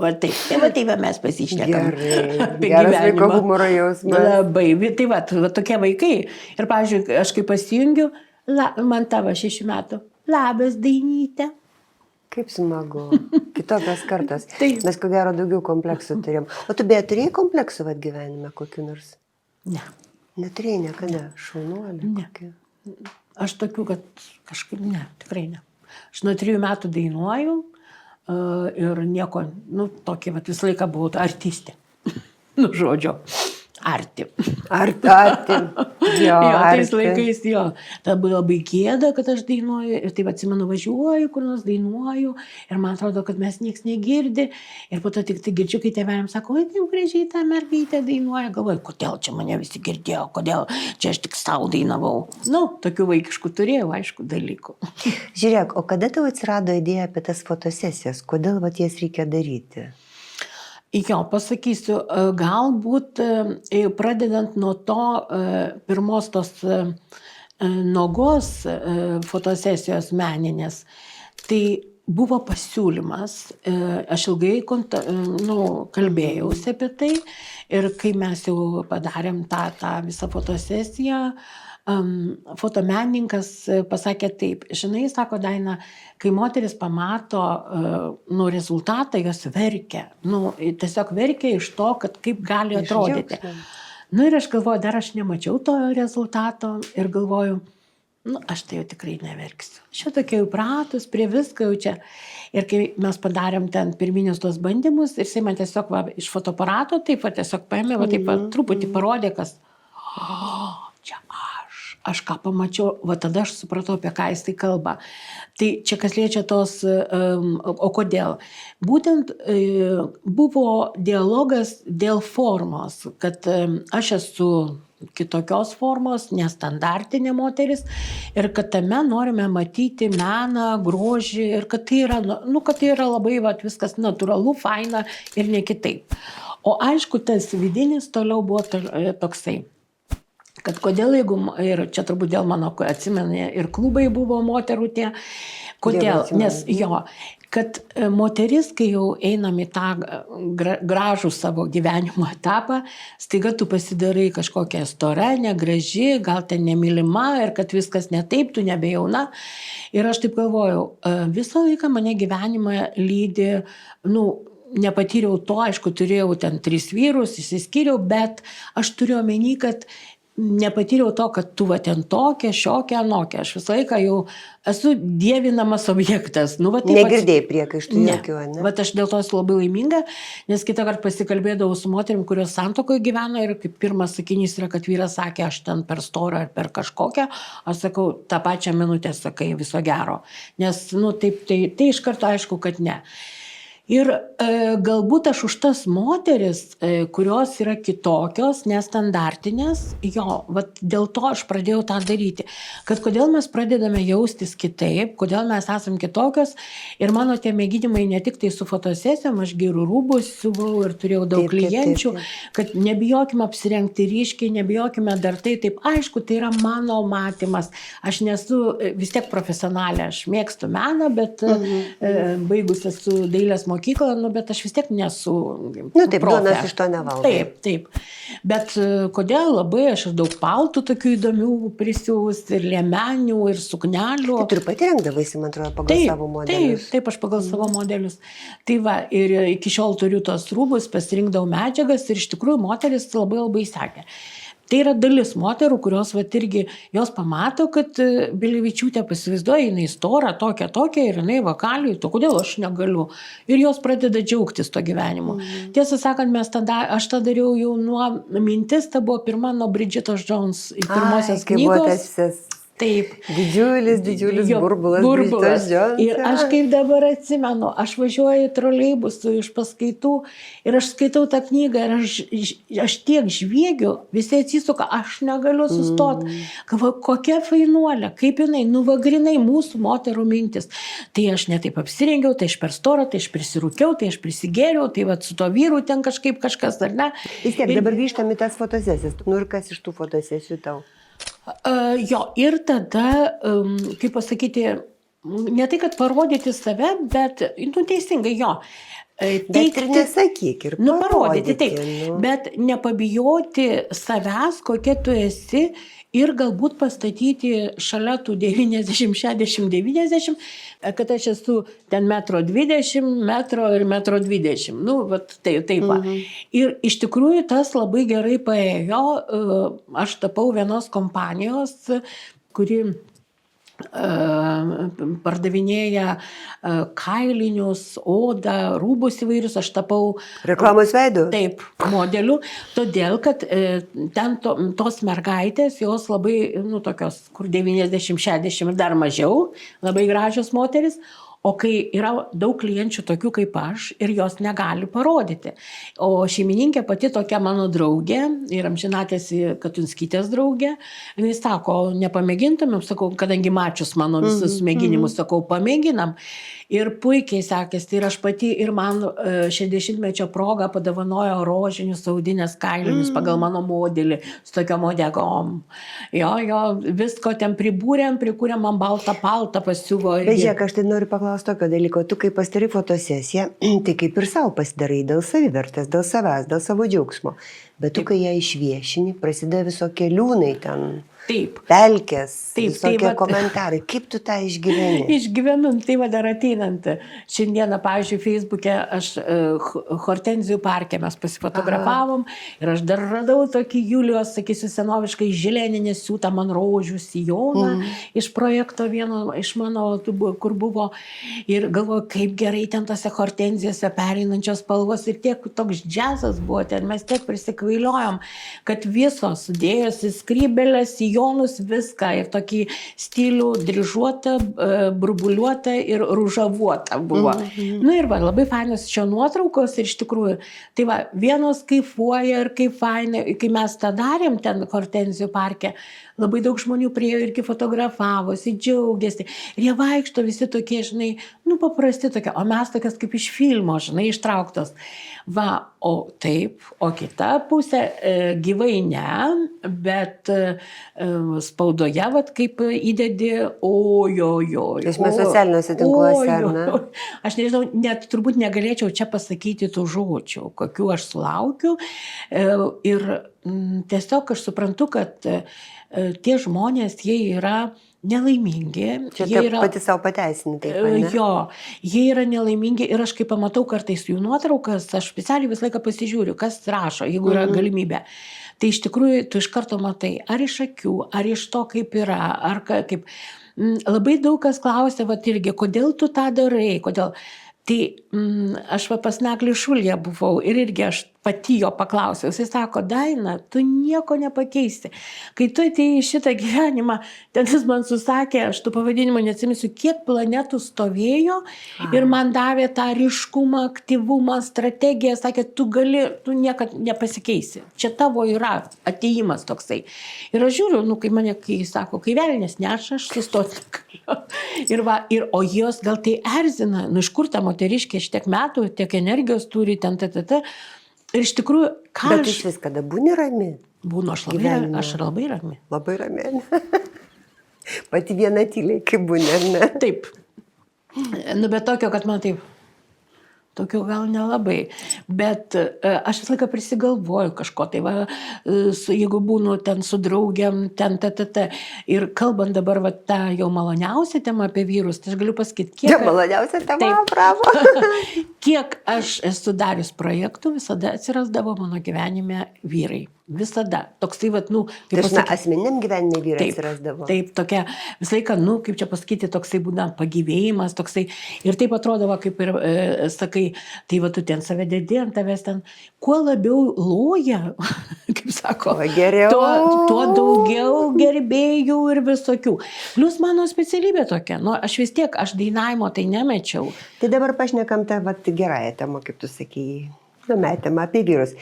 va taip, tai va mes pasišnekam. Gerai, Apie geras vaiko gyvenimą. humoro jausmas. Labai, tai va tokie vaikai. Ir, pavyzdžiui, aš kai pasijungiu, man tavo 6 metų. Labas, Dainyte. Kaip smagu. Kitokios kartos. Taip. Mes ko gero daugiau kompleksų turėjom. O tu beje turėjai kompleksų vat gyvenime kokiu nors? Ne. Neturėjai niekada? Šaunuolė Ne. kokia? Aš tokių, kad kažkaip ne, tikrai ne. Aš nuo 3 metų dainuoju ir nieko, tokia, vat visą laiką buvau artistė. Žodžio. Arti. Arti. Jo, Tais laikais, jo. Tada buvo labai gėda, kad aš dainuoju. Ir taip atsimenu, važiuoju, kur nors dainuoju. Ir man atrodo, kad mes nieks negirdi. Ir po to tik tai girdžiu, kai tėveliam sako, oi, taip gražiai tą mergaitę dainuoja. Galvoju, kodėl čia mane visi girdėjo, kodėl čia aš tik savo dainavau. Tokių vaikiškų turėjau, aišku, dalykų. Žiūrėk, o kada tau atsirado idėja apie tas fotosesijas? Kodėl vat jas reikia daryti? Jo, pasakysiu, galbūt pradedant nuo to pirmos tos nuogos fotosesijos meninės, tai buvo pasiūlymas, aš ilgai kalbėjausi apie tai ir kai mes jau padarėm tą visą fotosesiją, fotomenininkas pasakė taip, žinai, sako Daina, kai moteris pamato rezultatą, jos verkia, tiesiog verkia iš to, kad kaip gali atrodyti. Ir aš galvoju, dar aš nemačiau to rezultato ir galvoju, aš tai jau tikrai neverksiu. Aš tokia jau pratus, prie visko jau čia. Ir kai mes padarėm ten pirminius tos bandymus ir jisai man tiesiog iš fotoaparato taip tiesiog paėmė, taip truputį parodė, kas čia aš ką pamačiau, tada aš supratau, apie ką jis tai kalba. Tai čia kas liečia tos, o kodėl? Būtent buvo dialogas dėl formos, kad aš esu kitokios formos, nestandartinė moteris ir kad tame norime matyti meną, grožį ir kad tai yra, kad tai yra labai viskas natūralu, faina ir ne kitaip. O aišku, tas vidinis toliau buvo toksai. Kad kodėl, jeigu, ir čia turbūt dėl mano, atsimenu, ir klubai buvo moterų tie, kodėl, nes kad moteris, kai jau einam į tą gražų savo gyvenimo etapą, staiga tu pasidarai kažkokią storą, negraži, gal ten nemylima ir kad viskas ne taip, tu nebejauna. Ir aš taip galvojau, visą laiką mane gyvenimą lydi, nepatyriau to, aišku, turėjau ten 3 vyrus, išsiskyriau, bet aš turiu omeny, kad nepatyriau to, kad tu ten tokia, šiokia, anokia. Aš visą laiką jau esu dievinamas objektas. Negirdėjai priekaištų jokių, ne? Vat aš dėl to esu labai laiminga, nes kitą kartą pasikalbėdavau su moterim, kurios santuokoje gyvena ir kaip pirmas sakinys yra, kad vyras sakė, aš ten per storą ar per kažkokią, aš sakau, tą pačią minutę sakai, viso gero. Nes, taip, tai iš karto aišku, kad ne. Ir galbūt aš už tas moteris, kurios yra kitokios, nestandartinės, dėl to aš pradėjau tą daryti. Kad kodėl mes pradedame jaustis kitaip, kodėl mes esam kitokios. Ir mano tie mėginimai ne tik tai su fotosesijom, aš gerų rūbus siuvau ir turėjau daug klienčių, kad nebijokime apsirengti ryškiai, nebijokime dar tai. Taip, aišku, tai yra mano matymas. Aš nesu vis tiek profesionalė, aš mėgstu meną, bet baigus esu dailės mokyklą, bet aš vis tiek nesu taip, duonas iš to nevaldo. Taip. Bet kodėl labai aš daug paltų tokių įdomių prisiūs ir liemenių ir suknelių. Tai tu ir pati rengdavaisi, man atrodo, pagal savo modelius. Taip, aš pagal savo modelius. Tai ir iki šiol turiu tos rūbus, pasirinkdavau medžiagas ir iš tikrųjų moteris labai sekė. Tai yra dalis moterų, kurios irgi jos pamato, kad Bilevičiūtė pasivaizduoja, jinai stora, tokia ir jinai vokaliui, to kodėl aš negaliu. Ir jos pradeda džiaugtis to gyvenimu. Tiesą sakant, aš tą dariau jau nuo mintis, ta buvo pirma nuo Bridgetos Jones pirmosios knygos. Taip. Didžiulis burbulas. Ir aš kaip dabar atsimenu, aš važiuoju troleibusu iš paskaitų ir aš skaitau tą knygą ir aš tiek žviegiu, visi atsisuka, aš negaliu sustoti. Kokia fainuolė, kaip jinai, grinai mūsų moterų mintis. Tai aš netaip apsirengiau, tai aš per storą, tai aš prisirūkiau, tai aš prisigėriau, tai su to vyru ten kažkas, ar ne. Vis tiek, dabar grįžtam į tas fotosesijas. Ir kas iš tų fotosesijų tau? Ir tada, kaip pasakyti, ne tai, kad parodyti save, bet, nu, teisingai jo. Bet ir nesakyk, ir parodyti, taip, nu. bet nepabijoti savęs, kokia tu esi ir galbūt pastatyti šalia tų 90, 60, 90, kad aš esu ten 1,20 m, metro ir 1,20 m. Nu, vat, taip va. Ir iš tikrųjų tas labai gerai paėjo. Aš tapau vienos kompanijos, kuri pardavinėja kailinius, odą, rūbus įvairius, aš tapau reklamos veidu. Taip, modeliu, todėl, kad ten tos mergaitės, jos labai, nu, tokios, kur 90, 60 ir dar mažiau, labai gražios moteris, o kai yra daug klienčių tokių kaip aš ir jos negali parodyti. O šeimininkė pati tokia mano draugė ir amžinatėsi Katunskytės draugė, jinai sako, nepamėgintumėm, sakau, kadangi mačius mano visus mėginimus, sakau, pamėginam. Ir puikiai sekėsi. Ir aš pati, ir man 60-mečio proga padovanojo rožinius audinės kailinius pagal mano modelį, su tokiom odegom. Jo, visko ten prikūrėm man baltą paltą pasiuvo. Bet žiūrėk, aš tai noriu paklausti tokio dalyko. Tu kai pasidarai fotosesiją, tai kaip ir savo pasidarai dėl savivertės, dėl savęs, dėl savo džiaugsmo. Bet tu, kai ją išviešini, prasideda visokie liūnai ten. Taip. Pelkės, taip, visokie komentarai. Kaip tu tą išgyveni? Išgyvenu, tai va dar ateinant. Šiandieną, pavyzdžiui, Facebook'e aš Hortenzijų parke mes pasifotografavom. Ir aš dar radau tokį Julijos, sakysiu, senoviškai žilėninį siūtą man rožių sijoną iš projekto vieno, iš mano, kur buvo. Ir galvoju, kaip gerai ten tose hortenzijose pereinančios spalvos. Ir tiek toks džiazas buvo ten, mes tiek prisikvailiojom, kad visos sudėjosi skrybelės, sijonus, viską. Ir tokį stilių dryžuotą, burbuliuotą ir ružavuotą buvo. Nu ir va, labai fainos šio nuotraukos ir iš tikrųjų, tai va, vienos kaifuoja ir kaip fainai, kai mes tą darėm ten Hortenzijų parke, labai daug žmonių priejo irgi fotografavosi, džiaugiasi. Ir jie vaikšto visi tokie, žinai, nu paprasti tokie, o mes tokias kaip iš filmo, žinai, ištrauktos. Va, o taip, o kita pusė gyvai ne, bet spaudoje, va, kaip įdedi, ojojoj. Iš mes socialiniuose tinkluose, ar ne? Aš nežinau, net turbūt negalėčiau čia pasakyti tų žodžių, kokių aš sulaukiu. Ir tiesiog aš suprantu, kad tie žmonės, jie yra nelaimingi. Čia jie yra, pati savo pateisinti. Jo, jie yra nelaimingi ir aš kai pamatau kartais jų nuotraukas, aš specialiai visą laiką pasižiūriu, kas rašo, jeigu yra galimybė. Tai iš tikrųjų tu iš karto matai, ar iš akių, ar iš to kaip yra, ar kaip. Labai daug kas klausia, va irgi, kodėl tu tą darai, kodėl. Tai aš va pas Naglį Šulją buvau ir irgi aš pati jo paklausiau. Jis sako, Daina, tu nieko nepakeisi. Kai tu atėjai į šitą gyvenimą, ten jis man susakė, aš tų pavadinimų neatsimisiu, kiek planetų stovėjo ir man davė tą ryškumą, aktyvumą, strategiją. Sakė, tu niekad nepasikeisi. Čia tavo yra atėjimas toksai. Ir aš žiūriu, nu, kai mane, kai sako, kai velnės neša, aš sustoti. Ir o jos gal tai erzina, nu, iš kur ta moteriškė šitiek metų, tiek energijos turi, Ir iš tikrųjų, ką Bet iš vis kada būni rami? Būnu, aš labai rami. Labai rami. Pati viena tyliai, kaip būni, ar ne? Taip. Nu, bet tokio, kad man taip, tokio gal nelabai. Bet aš visą laiką prisigalvoju kažko. Tai va, jeigu būnu ten su draugiam, ir kalbant dabar va, tą jau maloniausią temą apie vyrus, tai aš galiu pasakyti, kiek... Maloniausia tema, bravo. Kiek aš esu darius projektų, visada atsirasdavo mano gyvenime vyrai. Visada. Toksai, vat, nu... Asmeniniam gyvenime vyrai atsirasdavo. Taip, tokia, visą laiką, nu, kaip čia pasakyti, toksai būna pagyvėjimas, toksai. Ir taip atrodo, va, kaip ir sakai, tai va, tu ten save dedi ant tavęs ten, kuo labiau loja, kaip sako, tuo daugiau gerbėjų ir visokių. Plius mano specialybė tokia, nu, aš vis tiek, aš dainavimo tai nemečiau. Tai dabar pašnekam tą, vat, gerąją temą, kaip tu sakėjai. Metėme apie vyrus.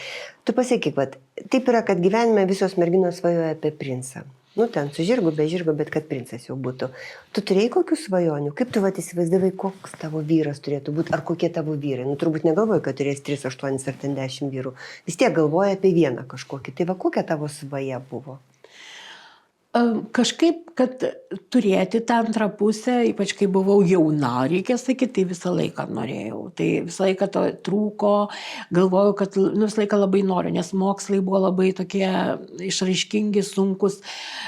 Tu pasakyk, vat, taip yra, kad gyvenime visos merginos svajoja apie princą. Nu, ten su žirgu, be žirgo, bet kad princas jau būtų. Tu turėjai kokių svajonių? Kaip tu vat įsivaizdavai, koks tavo vyras turėtų būti, ar kokie tavo vyrai? Nu, turbūt negalvoji, kad turės 3, 8 ar 10 vyrų. Vis tiek galvoji apie vieną kažkokį. Tai va, kokia tavo svaja buvo? Kažkaip, kad turėti tą antrą pusę, ypač kai buvau jauna, reikia sakyti, tai visą laiką norėjau. Tai visą laiką to trūko, galvojau, kad visą laiką labai noriu, nes mokslai buvo labai tokie išraiškingi, sunkus,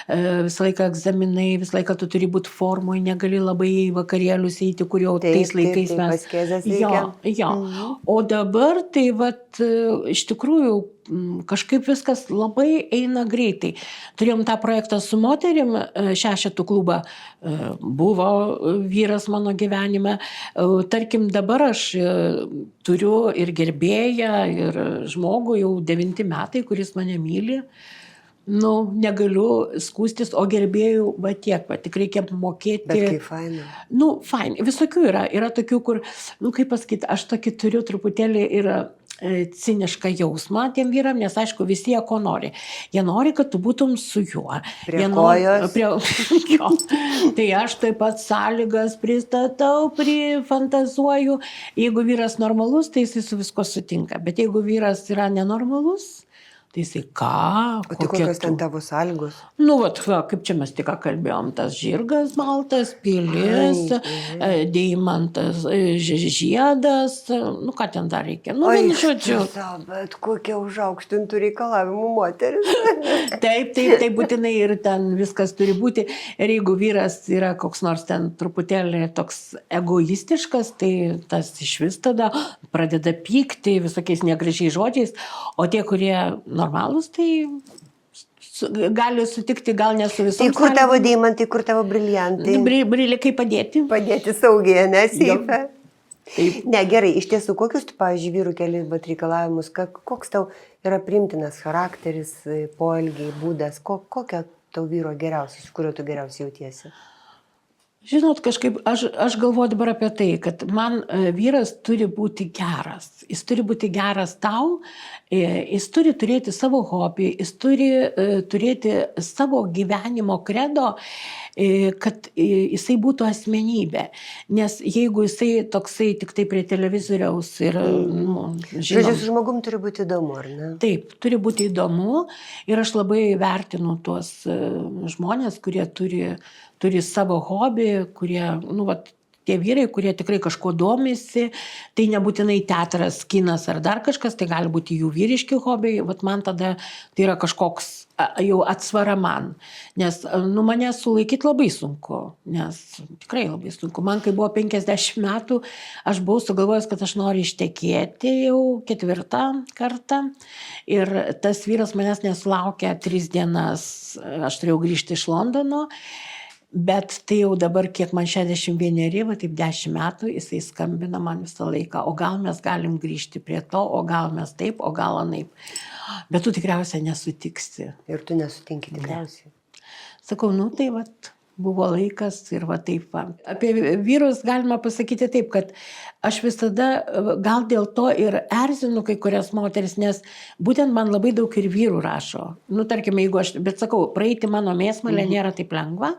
visą laiką egzaminai, visą laiką tu turi būti formoje, negali labai į vakarėlius eiti, kur jau tais laikais mes... Askezės reikia. Jo. O dabar tai iš tikrųjų kažkaip viskas labai eina greitai. Turėjom tą projektą su moterim, 6 klubą buvo vyras mano gyvenime. Tarkim, dabar aš turiu ir gerbėją, ir žmogų jau 9 metai, kuris mane myli. Negaliu skūstis, o gerbėjų va tiek, tik reikia mokėti. Bet kaip faina. Fain, visokių yra. Yra tokių, kur, kaip pasakyti, aš tokį turiu truputėlį ir cinišką jausmą tiem vyram, nes aišku, visi jie ko nori. Jie nori, kad tu būtum su juo. Prie kojos. Jo. Tai aš taip pat sąlygas pristatau, fantazuoju. Jeigu vyras normalus, tai jis su visko sutinka. Bet jeigu vyras yra nenormalus, tai jisai ką? O tai kokios ten tavo sąlygos? Kaip čia mes tik kalbėjom, tas žirgas baltas, pilis, deimantas, žiedas, ką ten dar reikia? Vienu žodžiu. Bet kokie užaukštintų reikalavimų moteris. Taip, būtinai ir ten viskas turi būti. Ir jeigu vyras yra koks nors ten truputėlį toks egoistiškas, tai tas iš vis tada pradeda pykti visokiais negražiais žodžiais, o tie, kurie normalus, tai gali sutikti gal ne su visom. Tai kur tavo deimantai, kur tavo briliantai? Brilikai padėti. Padėti saugiai, neseife. Ne, gerai, iš tiesų, kokius tu, pavyzdžiui, vyrų keli reikalavimus, koks tau yra priimtinas charakteris, poelgiai, būdas, kokia tau vyro geriausias, su kuriuo tu geriausiai jautiesi? Žinot, kažkaip aš galvoju dabar apie tai, kad man vyras turi būti geras. Jis turi būti geras tau, jis turi turėti savo hobį, jis turi turėti savo gyvenimo kredo, kad jisai būtų asmenybė. Nes jeigu jisai toksai tik tai prie televizoriaus ir, Žodžiu, su žmogum turi būti įdomu, ar ne? Taip, turi būti įdomu ir aš labai vertinu tuos žmonės, kurie turi savo hobį, kurie, tie vyrai, kurie tikrai kažko domisi, tai nebūtinai teatras, kinas ar dar kažkas, tai gali būti jų vyriški hobiai, man tada tai yra kažkoks jau atsvara man, nes mane sulaikyti labai sunku, nes tikrai labai sunku. Man, kai buvo 50 metų, aš buvau sugalvojęs, kad aš noriu ištekėti jau 4 kartą ir tas vyras manęs nesulaukė 3 dienas, aš turėjau grįžti iš Londono. Bet tai jau dabar, kiek man 61, taip 10 metų, jisai skambina man visą laiką, o gal mes galim grįžti prie to, o gal mes taip, o gal anaip. Bet tu tikriausiai nesutiksi. Ir tu nesutinki tikriausiai. Sakau, tai buvo laikas ir taip. Apie vyrus galima pasakyti taip, kad aš visada gal dėl to ir erzinu kai kurias moteris, nes būtent man labai daug ir vyrų rašo. Tarkime, jeigu bet sakau, praeiti mano mėsmalę nėra taip lengva,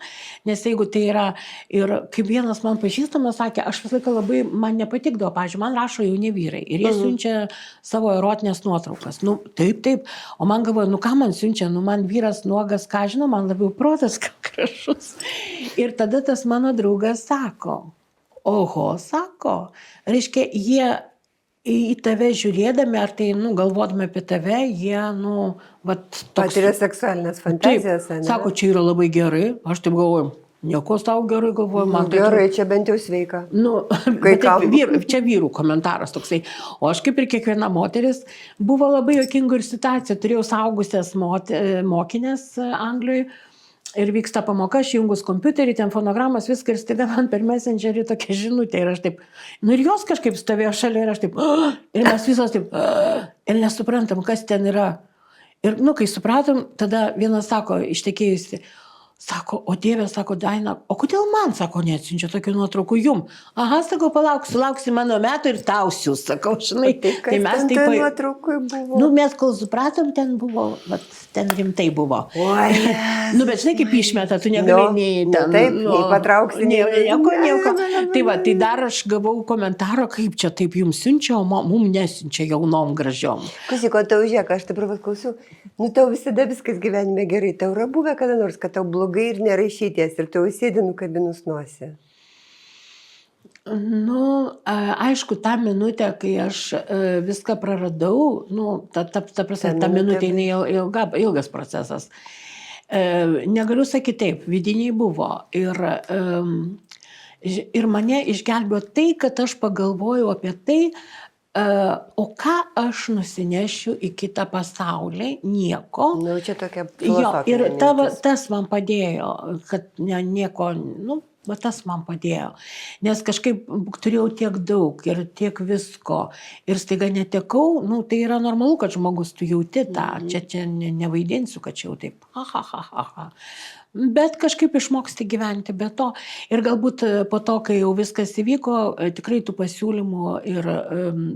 nes jeigu tai yra, ir kaip vienas man pažįstamas sakė, aš visą laiką labai, man nepatikdavo, pavyzdžiui, man rašo jauni vyrai ir jie siunčia savo erotinės nuotraukas. Taip, o man galvoja, ką man siunčia, man vyras nuogas, ką žinau, man labiau protas gražus. Ir tada tas mano draugas sako, sako, reiškia, jie į tave žiūrėdami, ar tai, galvodami apie tave, jie, toks... Patiria seksualinės fantazijas, ne? Sako, čia yra labai gerai, aš taip galvoju, nieko tau gerai galvoju, man tai... Gerai, čia bent jau sveika. Čia vyrų komentaras toksai. O aš kaip ir kiekviena moteris, buvo labai juokingų ir situacijų, turėjau saugusias mokinės Anglijoj. Ir vyksta pamoka, aš jungus kompiuterį, ten fonogramas, viską ir staiga man per Messengerį tokia žinutė ir aš taip, ir jos kažkaip stovėjo šalia ir aš taip, ir mes visos taip, ir nesuprantam, kas ten yra. Ir, kai supratom, tada vienas sako, ištekėjusi, Sako, o Dieve, sako Daina, o kodėl man, sako, neatsiunčia tokių nuotraukų jum? Aha, sako, palauk, sulauksi mano metų ir tau siūs, sakau, žinai. Tai mes taip nuotraukui buvo. Nu, mes kol supratom, ten buvo, vat, ten rimtai buvo. Oi. Nu, bet žinai, kaip išmeta, tu negali nei ten. Taip, nei patrauksi, nieko. Tai va, tai dar aš gavau komentarą, kaip čia taip jums siunčia, o mum nesiunčia jaunom gražiom. Klausyk, o tau žiūrėk, aš dabar klausiu, nu tau visada viskas gyvenime gerai, tau yra buvę kada nors, kad tau blogai ir nėra išeities ir tau sėdi nukabinus nosį. Nu, aišku, tą minutę, kai aš viską praradau, nu, ta minutė, ilgas procesas. Negaliu sakyti taip, vidiniai buvo. Ir mane išgelbėjo tai, kad aš pagalvojau apie tai, o ką aš nusinešiu į kitą pasaulį, nieko. Nu, čia tokia filosofija. Ir tas man padėjo, kad nieko, nu, va tas man padėjo. Nes kažkaip turėjau tiek daug ir tiek visko. Ir staiga netekau, nu, tai yra normalu, kad žmogus tu jauti tą. Čia nevaidinsiu, kad čia jau taip. Bet kažkaip išmoksti gyventi be to. Ir galbūt po to, kai jau viskas įvyko, tikrai tų pasiūlymų ir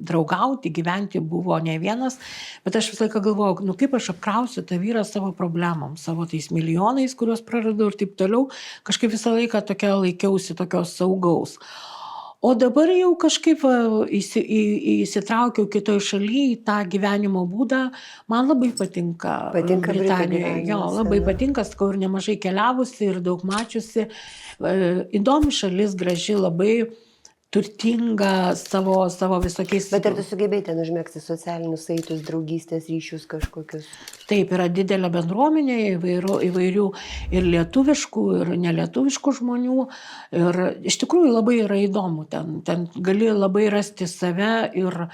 draugauti, gyventi buvo ne vienas. Bet aš visą laiką galvojau, nu kaip aš apkrausiu tą vyrą savo problemom, savo tais milijonais, kuriuos praradau ir taip toliau. Kažkaip visą laiką tokia laikiausi tokios saugaus. O dabar jau kažkaip įsitraukiau kitoj šalyje į tą gyvenimo būdą. Man labai patinka Britanijoje. Jo, labai patinka, sakau, ir nemažai keliavusi ir daug mačiusi. Įdomi šalis, graži, labai turtinga savo visokiais. Bet ar tu sugebėjai ten užmegzti socialinius saitus, draugystės ryšius kažkokius? Taip, yra didelė bendruomenė įvairių ir lietuviškų, ir nelietuviškų žmonių. Ir iš tikrųjų labai yra įdomu. Ten gali labai rasti save ir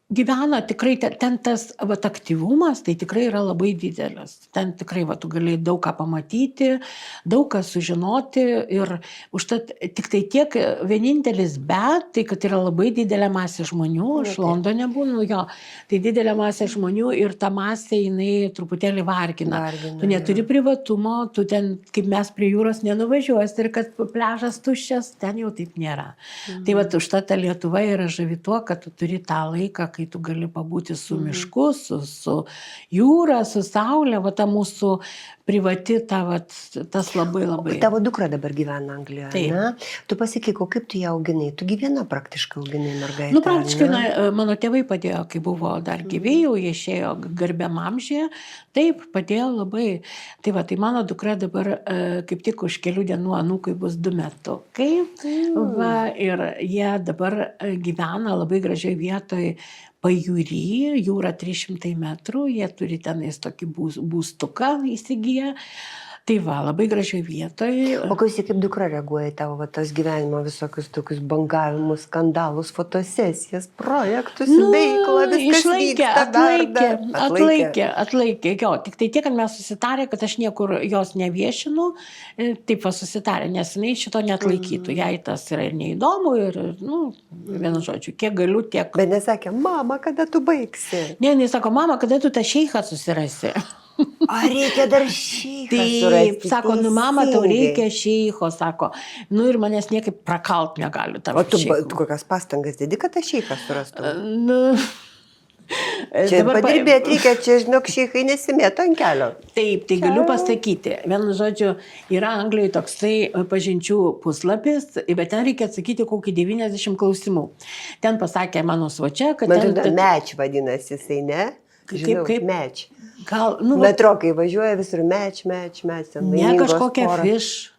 gyvena tikrai, ten tas aktyvumas, tai tikrai yra labai didelis. Ten tikrai tu gali daug ką pamatyti, daug ką sužinoti ir užtat tik tai tiek vienintelis bet, tai kad yra labai didelė masė žmonių, aš Londone būnu, jo, tai didelė masė žmonių ir ta masė jinai truputėlį vargina. Tu neturi privatumo, tu ten, kaip mes prie jūros nenuvažiuosi ir kad pliažas tuščias, ten jau taip nėra. Tai užtat ta Lietuva yra žavi tuo, kad tu turi tą laiką, kai tu gali pabūti su mišku, su jūra, su saulė, ta mūsų privati, tas labai. Tavo dukra dabar gyvena Anglijoje, taip. Ne? Tu pasakyk, o kaip tu ją auginai? Tu gyvena praktiškai auginai mergaitę? Nu, praktiškai mano tėvai padėjo, kai buvo dar gyvėjau, jie išėjo garbiam amžiuje, taip, padėjo labai. Tai mano dukra dabar kaip tik už kelių dienų anūkui bus 2 metukai. Ir jie dabar gyvena labai gražiai vietoje pajūry, jūra 300 metrų, jie turi tenais tokį būstuką įsigiję. Tai labai gražiai vietoje. O kaip dukra reaguoja į tavo tos gyvenimo visokius tokius bangavimus, skandalus, fotosesijas, projektus, veiklą, viskas atlaikė. Jo, tik tai tiek, kad mes susitarė, kad aš niekur jos neviešinu, taip susitarė, nes jinai šito neatlaikytų. Jai tas yra ir neįdomu, ir, vienu žodžiu, kiek galiu, tiek. Bet nesakė, mama, kada tu baigsi? Ne, jinai sako, mama, kada tu tą šeichą susirasi? Ar reikia dar šeichą surasti? Taip, sako, mama, tau reikia šeicho, sako. Ir manęs niekaip prakalt negali tavo šeicho. O tu kokias pastangas dedi, kad tą šeichą surastų? Čia padirbėti reikia, čia, žinok, šeichai nesimėto ant kelio. Taip, tai galiu pasakyti. Vienu žodžiu, yra Anglijoje toksai pažinčių puslapis, bet ten reikia atsakyti kokį 90 klausimų. Ten pasakė mano svočia, kad... Man atrodo, match vadinasi jisai, ne? Kaip? Match. Metro, kai važiuoja visur match. Ne kažkokia fish.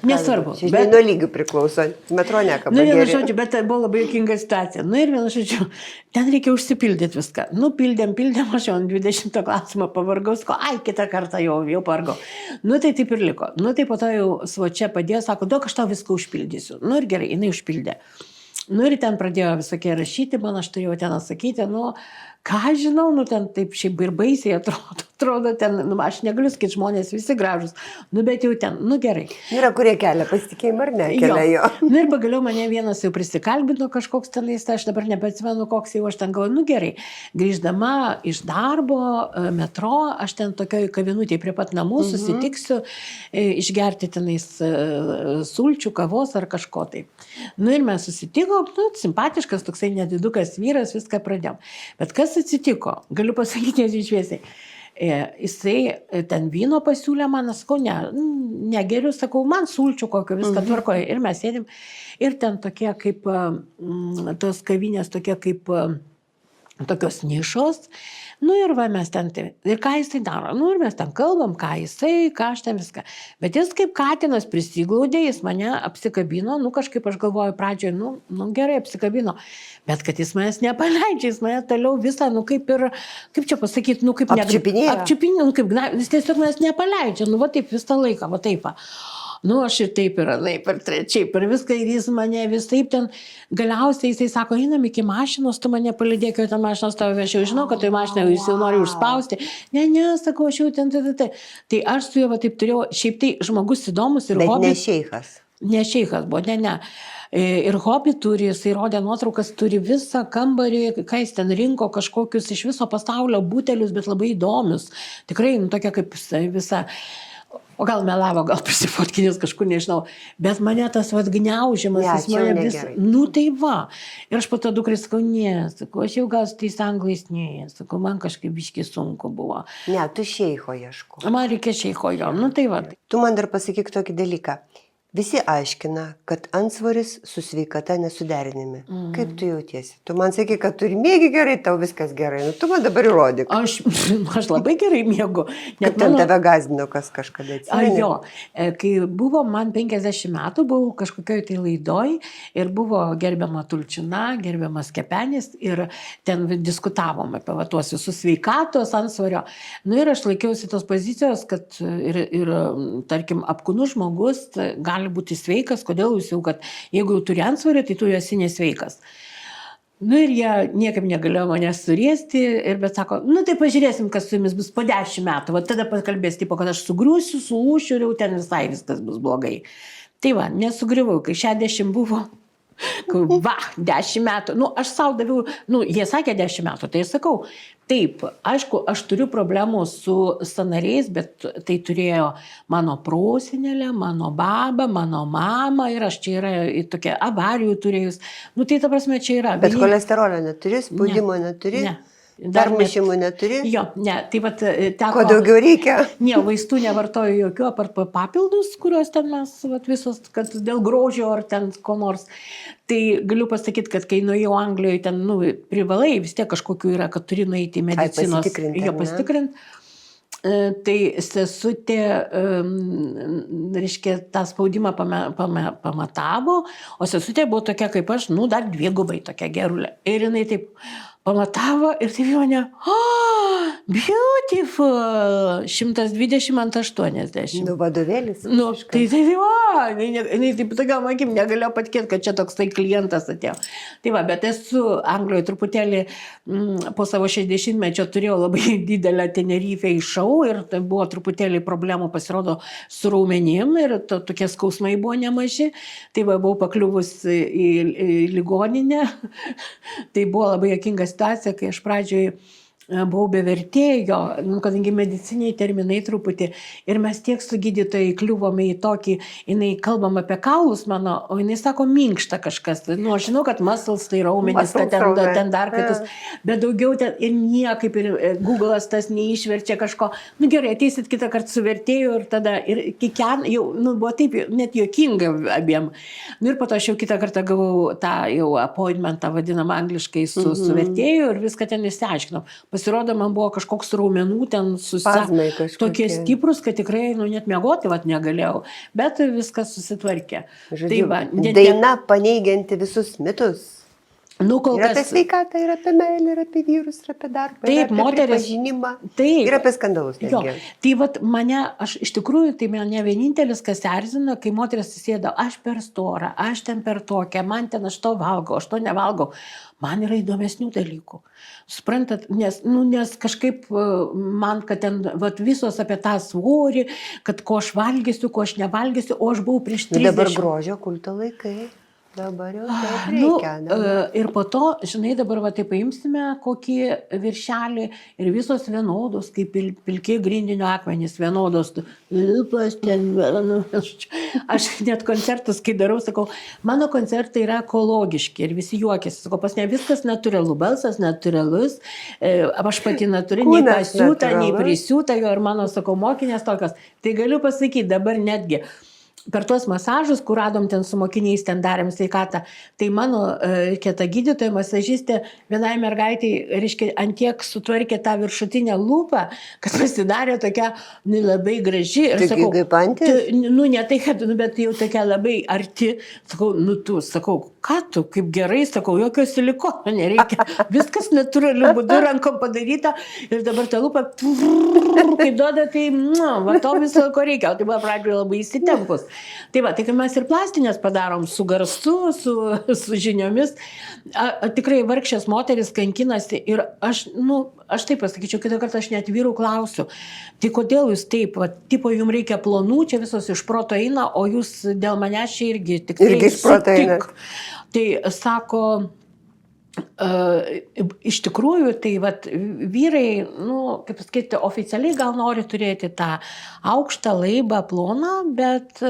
Nesvarbu. Bet nuo lygių priklauso. Metro nekaba. Vienu žodžiu, bet tai buvo labai juokinga situacija. Ir vienu žodžiu, ten reikia užsipildyti viską. Pildėm, aš jau 20 klausimą pavargau, kitą kartą jau pavargau. Tai taip ir liko. Tai po to jau svočia padėjo, sako, duok, aš tau viską užpildysiu. Ir gerai, jinai užpildė. Ir ten pradėjo visokie rašyti, aš turėjau ten atsakyti, ką žinau, nu ten taip šiaip ir baisiai atrodo ten, nu aš negaliu sakyti, žmonės visi gražus, nu bet jau ten, nu gerai. Yra, kurie kelia pasitikėjimą ar ne, kelia jo. Nu ir pagaliau mane vienas jau prisikalbino kažkoks tenais, aš dabar nebeatsimenu, koks jau aš ten galvoju, nu gerai, grįždama iš darbo, metro, aš ten tokioj kavinutėje prie pat namų susitiksiu, išgerti tenais sulčių, kavos ar kažko tai. Nu ir mes susitikom, nu, simpatiškas, toksai nedidukas vyras, viską pradėjom. Bet kas atsitiko? Galiu pasakyti tiesiai šviesiai. Jisai ten vyno pasiūlė man, sakau, negeriu, sakau, man sulčių kokio, viską tvarkoja. Ir mes sėdim. Ir ten tokie kaip, tos kavinės tokie kaip, tokios nišos. Nu ir va mes ten, ir ką jisai daro, nu ir mes ten kalbam, ką jisai, ką aš ten viską. Bet jis kaip katinas prisiglaudė, jis mane apsikabino, nu kažkaip aš galvoju pradžioje, nu gerai apsikabino, bet kad jis manęs nepaleidžia, jis mane toliau visą, nu kaip ir, kaip čia pasakyti, nu kaip apčiupinėjo, nu kaip, jis tiesiog manęs nepaleidžia, nu va taip visą laiką, va taip. Nu, aš ir taip ir anaip, ir trečiaip, ir viską, ir jis mane vis taip ten, galiausiai jisai sako, einam iki mašinos, tu mane palydėk, jau ten mašinos tavo vežiau, žinau, kad tai mašina, jis jau nori užspausti. Ne, sakau, aš jau ten, tai aš su juo va taip turėjau, šiaip tai žmogus įdomus ir bet hobis. Ne šeichas. Ne šeichas buvo, ne. Ir hobį turi, jisai rodė nuotraukas, turi visą kambarį, kai jis ten rinko kažkokius iš viso pasaulio butelius, bet labai įdomius. Tikrai, nu, tokia kaip visa. O gal melavo, gal prisifotkinės kažkur, nežinau. Bet mane tas vat gniaužimas, jis mane vis... Nu tai va. Ir aš po to dukrai sakau, sakau, aš jau gal su tais anglais sakau, man kažkaip biškai sunku buvo. Ne, tu šeicho ieško. Man reikia šeicho jo, nu tai va. Tu man dar pasakyk tokį dalyką. Visi aiškina, kad antsvoris su sveikata nesuderinami. Kaip tu jautiesi? Tu man sakai, kad turi miegi gerai, tau viskas gerai. Nu, tu man dabar įrodyk. Aš labai gerai miegu. Kaip ten tave gąsdino, kas kažkada atsimeni? Jo, kai buvo man 50 metų, buvau kažkokioj tai laidoj ir buvo gerbiama Tulčina, gerbiamas Kepenis ir ten diskutavom apie tuos visus sveikatos, antsvorio. Nu ir aš laikiausi tos pozicijos, kad ir tarkim, apkūnus žmogus gali būti sveikas, kodėl jūs jau, kad jeigu jau turi antsvorį, tai tu esi nesveikas. Nu ir jie niekaip negalėjo manęs suriesti, bet sako, nu tai pažiūrėsim, kas su jumis bus po 10 metų, va tada pakalbės, tipo, kad aš sugriūsiu, sulūšiu ir jau ten visai viskas bus blogai. Tai va, nesugriuvau, kai 60 buvo. Va, 10 metų. Nu, aš savo daviau, nu, jie sakė 10 metų, tai aš sakau, taip, aišku, aš turiu problemų su sąnariais, bet tai turėjo mano prosenelė, mano baba, mano mama ir aš čia yra tokia avarijų turėjus. Nu, tai ta prasme čia yra. Bet cholesterolio neturi, spaudimo neturi? Ne. Permušimų neturi? Jo, ne, tai vat teko... Ko daugiau reikia? Ne, vaistų nevartoju jokių, apart papildus, kuriuos ten mes vat, visos, kad dėl grožio ar ten ko nors. Tai galiu pasakyti, kad kai nuėjau Anglijoje, ten, nu, privalai vis tiek kažkokiu yra, kad turi nueiti į medicinos. Pasitikrinti. Tai sesutė, reiškia, tą spaudimą pamatavo, o sesutė buvo tokia kaip aš, nu, dar dvigubai tokia gerulė. Ir jinai taip pamatavo ir taip mane, beautiful, 120 ant 80. Nu, vadovėlis. Nu, tai jinai taip tokiam akim negalėjo patikėti, kad čia toks tai klientas atėjo. Tai va, bet esu Anglijoje truputėlį po savo 60-mečio turėjau labai didelę Tenerifę šou ir tai buvo truputėlį problemų pasirodo su raumenim ir tokie skausmai buvo nemaži. Tai va, buvau pakliuvus į ligoninę. Tai buvo labai juokinga situacija, kai aš pradžioj buvau be vertėjo, kadangi mediciniai terminai truputį. Ir mes tiek su gydytojai kliuvome į tokį, jinai kalbam apie kaulus mano, o jinai sako minkšta kažkas. Nu, aš žinau, kad muscles tai raumenis, kad ten dar kitus, bet daugiau ten ir niekaip, ir Google'as tas neišverčia kažko. Nu gerai, ateisit kitą kartą su vertėju ir tada, ir kiekvien, jau, nu, buvo taip, net juokinga abiem. Nu ir po to aš jau kitą kartą gavau tą jau appointmentą, vadinamą angliškai, su vertėju ir viską ten išsiaiškinom. Pasirodo, man buvo kažkoks raumenų ten tokie stiprus, kad tikrai net miegoti negalėjau, bet viskas susitvarkė. Žodžiu, tai va, daina paneigianti visus mitus. Nu, kol Ir apie kas. sveikatą, ir apie meilę, ir apie vyrus, ir apie darbą, Taip, ir apie moteris- pripažinimą, Taip. ir apie skandalus Jo, netgi. tai vat mane, aš iš tikrųjų, tai mane vienintelis, kas erzina, kai moteris susėda, aš per storą, aš ten per tokią, man ten aš to valgau, aš to nevalgau. Man yra įdomesnių dalykų. Suprantat, nes kažkaip man, kad ten vat, visos apie tą svorį, kad ko aš valgysiu, ko aš nevalgysiu, o aš buvau prieš 30. Dabar grožio kulto laikai. Dabar jau taip Nu, reikia. ir po to, žinai, dabar va taip paimsime kokį viršelį ir visos vienodos, kaip pilki grindinio akmenys, vienodos. Lūpas ten, nu, aš net koncertus, kai darau, sakau, mano koncertai yra ekologiški ir visi juokiasi. Sakau, pas ne viskas natūralu, balsas natūralus, aš pati neturiu nei Kūnas pasiūta, nei natūralus. prisiūta jo ir mano, sakau, mokinės tokios. Tai galiu pasakyti, dabar netgi per tuos masažus, kur radom ten su mokiniais, ten darėm sveikatą, tai mano kita gydytoja, masažistė, vienai mergaitai, reiškia, antiek sutvarkė tą viršutinę lūpą, kad pasidarė tokia labai graži. Ir Taigi sakau, kaip antis? Nu, ne tai, kad, bet jau tokia labai arti. Sakau, nu tu, sakau, ką tu, kaip gerai, sakau, jokio silikono nereikia. Viskas natūraliu būdu rankom padaryta. Ir dabar ta lūpa, kai duoda, tai, va to viso ko reikia. O tai buvo pradžioje labai įsitempus. Tai va, tai kai mes ir plastinės padarom su garsu, su žiniomis, tikrai vargšės moteris kankinasi ir aš taip pasakyčiau, kitą kartą aš net vyrų klausiu, tai kodėl jūs taip, va, tipo jums reikia plonų, čia visos iš proto eina, o jūs dėl manęs čia irgi tik tai Irgi iš proto eina. Tai sako, iš tikrųjų, tai vat, vyrai, kaip sakyti, oficialiai gal nori turėti tą aukštą laibą, ploną, bet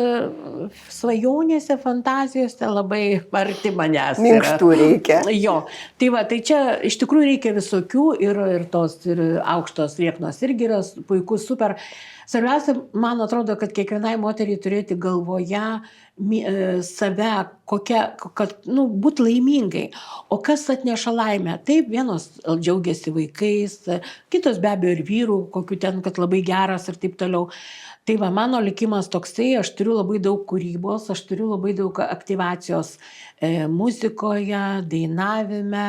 svajonėse, fantazijose labai arti manęs. Minkštų reikia. Jo, tai va, tai čia iš tikrųjų reikia visokių ir aukštos lieknos irgi yra puikus, super. Svarbiausia, man atrodo, kad kiekvienai moteriai turėti galvoje save, kad būti laimingai. O kas atneša laimę? Taip, vienos džiaugiasi vaikais, kitos be abejo ir vyrų, kokiu ten, kad labai geras ir taip toliau. Tai va, mano likimas toksai, aš turiu labai daug kūrybos, aš turiu labai daug aktyvacijos muzikoje, dainavime,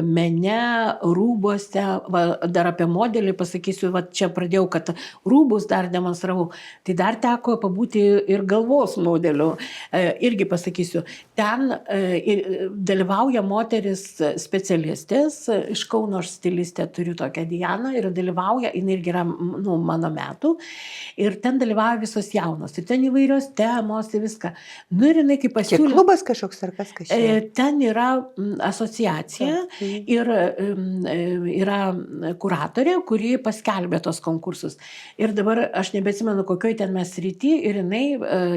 mene, rūbuose. Va, dar apie modelį pasakysiu, va, čia pradėjau, kad rūbus dar demonstravau. Tai dar teko pabūti ir galvos modeliu. Irgi pasakysiu, ten dalyvauja moteris specialistės, iš Kauno aš stilistę turiu tokią Dianą ir dalyvauja, jinai irgi yra mano metų. Ir ten dalyvauja visos jaunos. Ir ten įvairios temos ir viską. Nu ir jinai kaip pasiūlė. Čia klubas kažkoks ar kas kažkas? Ten yra asociacija ir yra kuratorė, kuri paskelbė tos konkursus. Ir dabar aš nebeatsimenu, kokioj ten mes rytį ir jinai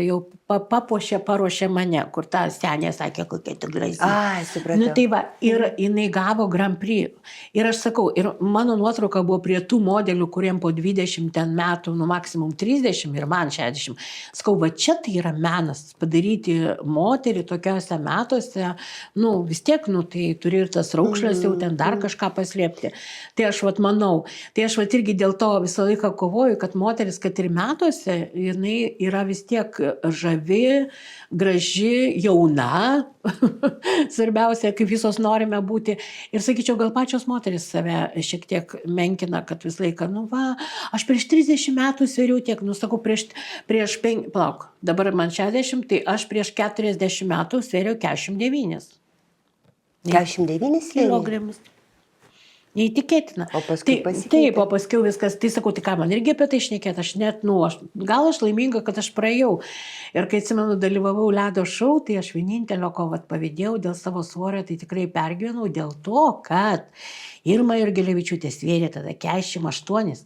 jau paruošė mane, kur ta senė sakė, kokia tu graži. Ai, supratau. Nu tai va, ir jinai gavo Grand Prix. Ir aš sakau, ir mano nuotrauka buvo prie tų modelių, kuriem po 20 ten metų, maksimum 30 ir man 60. Sakau, va čia tai yra menas, padaryti moterį tokiuose metuose, vis tiek, tai turi ir tas raukšlės jau ten dar kažką paslėpti. Tai aš vat manau, tai aš vat irgi dėl to visą laiką kovoju, kad moteris, kad ir metuose, jinai yra vis tiek žavi, graži, jauna, svarbiausia, kaip visos norime būti. Ir sakyčiau, gal pačios moteris save šiek tiek menkina, kad visą laiką, aš prieš 30 metų sveriau tiek, sakau, dabar man 60, tai aš prieš 40 metų sveriau 49. 49 kilogramus. Neįtikėtina. O paskui pasikeitė. Taip, o paskui viskas, tai sakau, tai ką man irgi apie tai šnekėt, aš net, gal aš laiminga, kad aš praėjau. Ir kai atsimenu, dalyvavau ledo šou, tai aš vienintelio, ko pavydėjau dėl savo svorio, tai tikrai pergyvenau dėl to, kad Irma Jurgelevičiūtė svėrė tada 48,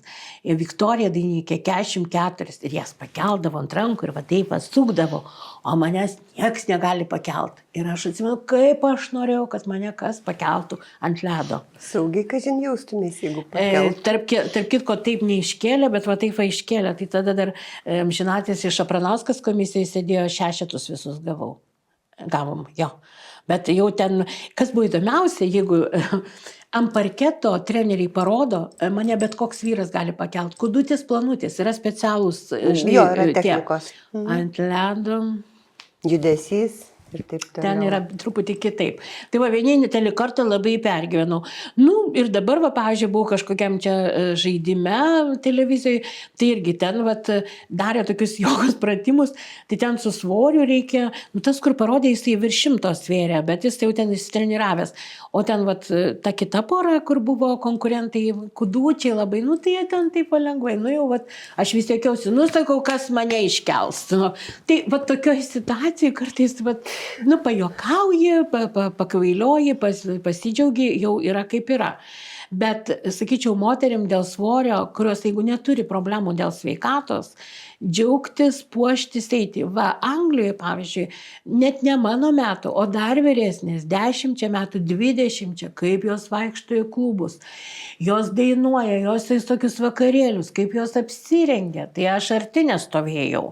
Viktorija Dainykė 44 ir jas pakeldavo ant rankų ir va taip sukdavo, o manęs nieks negali pakelt. Ir aš atsimenu, kaip aš norėjau, kad mane kas pakeltų ant ledo. Saugiai, kažin jaustumės, jeigu pakeltų. Tarp kitko taip neiškėlė, bet va taip iškėlė. Tai tada dar amžinatis iš Apranauskas komisijoje sėdėjo 6 visus gavom, jo. Bet jau ten, kas buvo įdomiausia, jeigu ant parketo treneriai parodo, mane bet koks vyras gali pakelt. Kudutis, planutis, yra specialūs, Jo, yra technikos. Ant ledo. Judesys. Ir taip toliau. Ten yra truputį kitaip. Tai va, vienintelį kartą labai pergyvenau. Nu, ir dabar, va, pavyzdžiui, buvau kažkokiam čia žaidime televizijoje, tai irgi ten, va, darė tokius jogos pratimus, tai ten su svoriu reikia, nu, tas, kur parodė, jisai virš 100 svėrė, bet jis jau ten įsitreniravęs. O ten, va, ta kita pora, kur buvo konkurentai, kudučiai labai, nu, tai jie ten taip palengvai, nu, jau, va, aš vis tiekiausi, nu, sakau, kas mane iškels. Nu, tai, va, tokioje situacijoje kartais, va, nu, pajokauji, pakvailioji, pasidžiaugi, jau yra kaip yra. Bet, sakyčiau, moterim dėl svorio, kurios jeigu neturi problemų dėl sveikatos, džiaugtis, puoštis, eiti. Va, Anglijoje, pavyzdžiui, net ne mano metų, o dar vyresnės, 10 metų, 20, kaip jos vaikšto į klubus, jos dainuoja, jos į tokius vakarėlius, kaip jos apsirengia. Tai aš arti nestovėjau.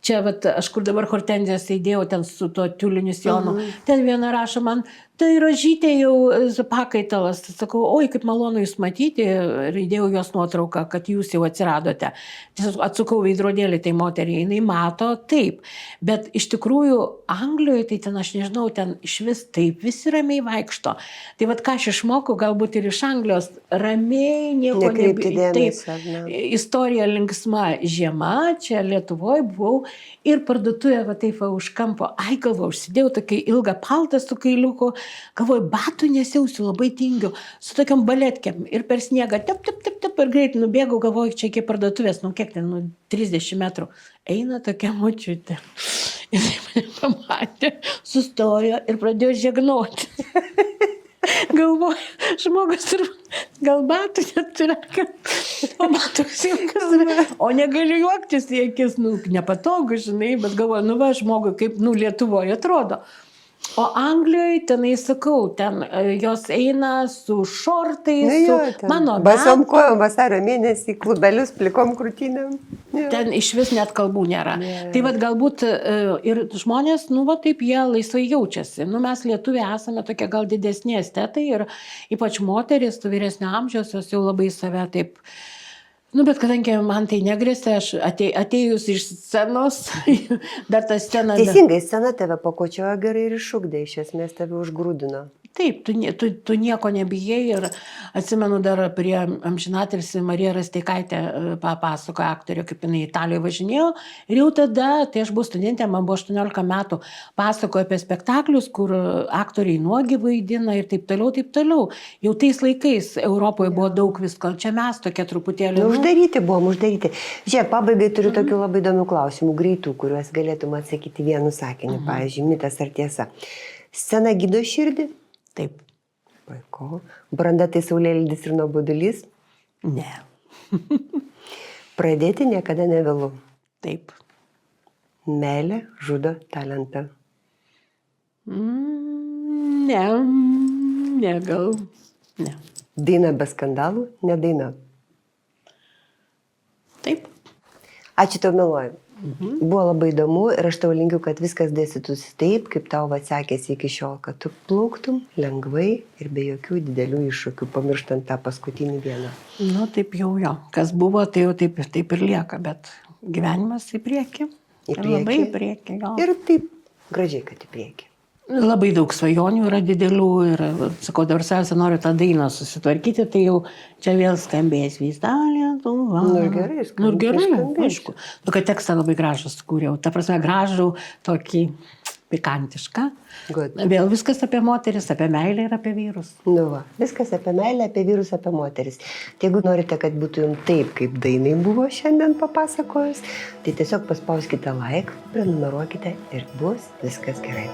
Čia, vat, aš kur dabar hortenzijas įdėjau ten su tuo tiuliniu sijonu, ten viena rašo man, tai rožytė jau pakaitalas. Sakau, oi, kaip malonu jūs matyti, ir įdėjau jos nuotrauką, kad jūs jau atsiradote. Atsukau veidrodėlį tai moteriai, jinai mato, taip. Bet iš tikrųjų, Anglijoje, tai ten aš nežinau, ten iš vis taip, visi ramiai vaikšto. Tai vat ką aš išmokau, galbūt ir iš Anglijos, ramiai, nieko nekreipti dėmesio. Taip, istorija linksma žiema, čia Lietuvoje buvau. Ir parduotuvė, va taip, va, už kampo, ai, galvoju, užsidėjau tokį ilgą paltą su kailiuku, galvoju, batų nesiausiu, labai tingiu, su tokiam baletkėm ir per sniegą, tep, ir greit nubėgau, galvoju, čia iki parduotuvės, nu kiek ten, nu 30 metrų, eina tokia močiutė. Ir mane pamatė, sustojo ir pradėjo žegnoti. Galvoju, žmogus ir gal batų neturi, o batų silkas, o negaliu juoktis į akis, nu, nepatogu, žinai, bet galvoju, nu va, žmogui kaip, nu, Lietuvoje atrodo. O Anglijoje, tenai sakau, ten jos eina su šortais, jo, su mano basom kojom vasario mėnesį, klubelius, plikom krūtinėm. Ten iš vis net kalbų nėra. Tai vad galbūt ir žmonės, nu va taip jie laisvai jaučiasi. Nu mes lietuviai esame tokie gal didesni estetai ir ypač moteris, tu vyresnio amžiaus, jos jau labai save taip. Nu, bet kadangi man tai negrėsia, aš atėjus iš scenos, dar ta scena... Teisingai, scena tave pakočiojo gerai ir iššūkdė, iš esmės tave užgrūdino. Taip, tu nieko nebijai ir atsimenu dar prie amžinatilsį Marija Rasteikaitė papasakojo aktorė, kaip jinai Italijoje važinėjo ir jau tada, tai aš buvau studentė, man buvo 18 metų, pasakojo apie spektaklius, kur aktoriai nuogi vaidina ir taip toliau, taip toliau. Jau tais laikais Europoje buvo daug visko, čia mes tokie truputėlį... Uždaryti buvom, uždaryti. Žiūrėk, pabaigai turiu tokių labai įdomių klausimų, greitų, kuriuos galėtum atsakyti vienu sakiniu, pavyzdžiui, mitas ar tiesa. Scena gydo širdį? Taip. Puiku. Branda tai saulėlydis ir nuobodulys? Ne. Pradėti niekada nevėlu? Taip. Meilė žudo talentą? Ne, gal. Ne. Daina be skandalų? Ne daina? Taip. Ačiū tau, Miluoju. Buvo labai įdomu ir aš tau linkiu, kad viskas dėstytųsi taip, kaip tau atsekėsi iki šiol, kad tu plauktum lengvai ir be jokių didelių iššūkių, pamirštant tą paskutinį dieną. Nu, taip jau jo. Kas buvo, tai jau taip ir lieka, bet gyvenimas į priekį. Į priekį. Labai į priekį, gal. Ir taip gražiai, kad į priekį. Labai daug svajonių yra didelių ir, sakau, dabar savęs noriu tą dainą susitvarkyti, tai jau čia vėl skambės Vyzdalė. Nu ir gerai, skambės. Nu ir gerai, aišku. Nu, kad tekstą labai gražų sukūriau. Ta prasme, gražų, tokį pikantišką. Good. Vėl viskas apie moteris, apie meilę ir apie vyrus. Nu va, viskas apie meilę, apie vyrus, apie moteris. Tai jeigu norite, kad būtų jums taip, kaip dainai buvo šiandien papasakojus, tai tiesiog paspauskite like, prenumeruokite ir bus viskas gerai.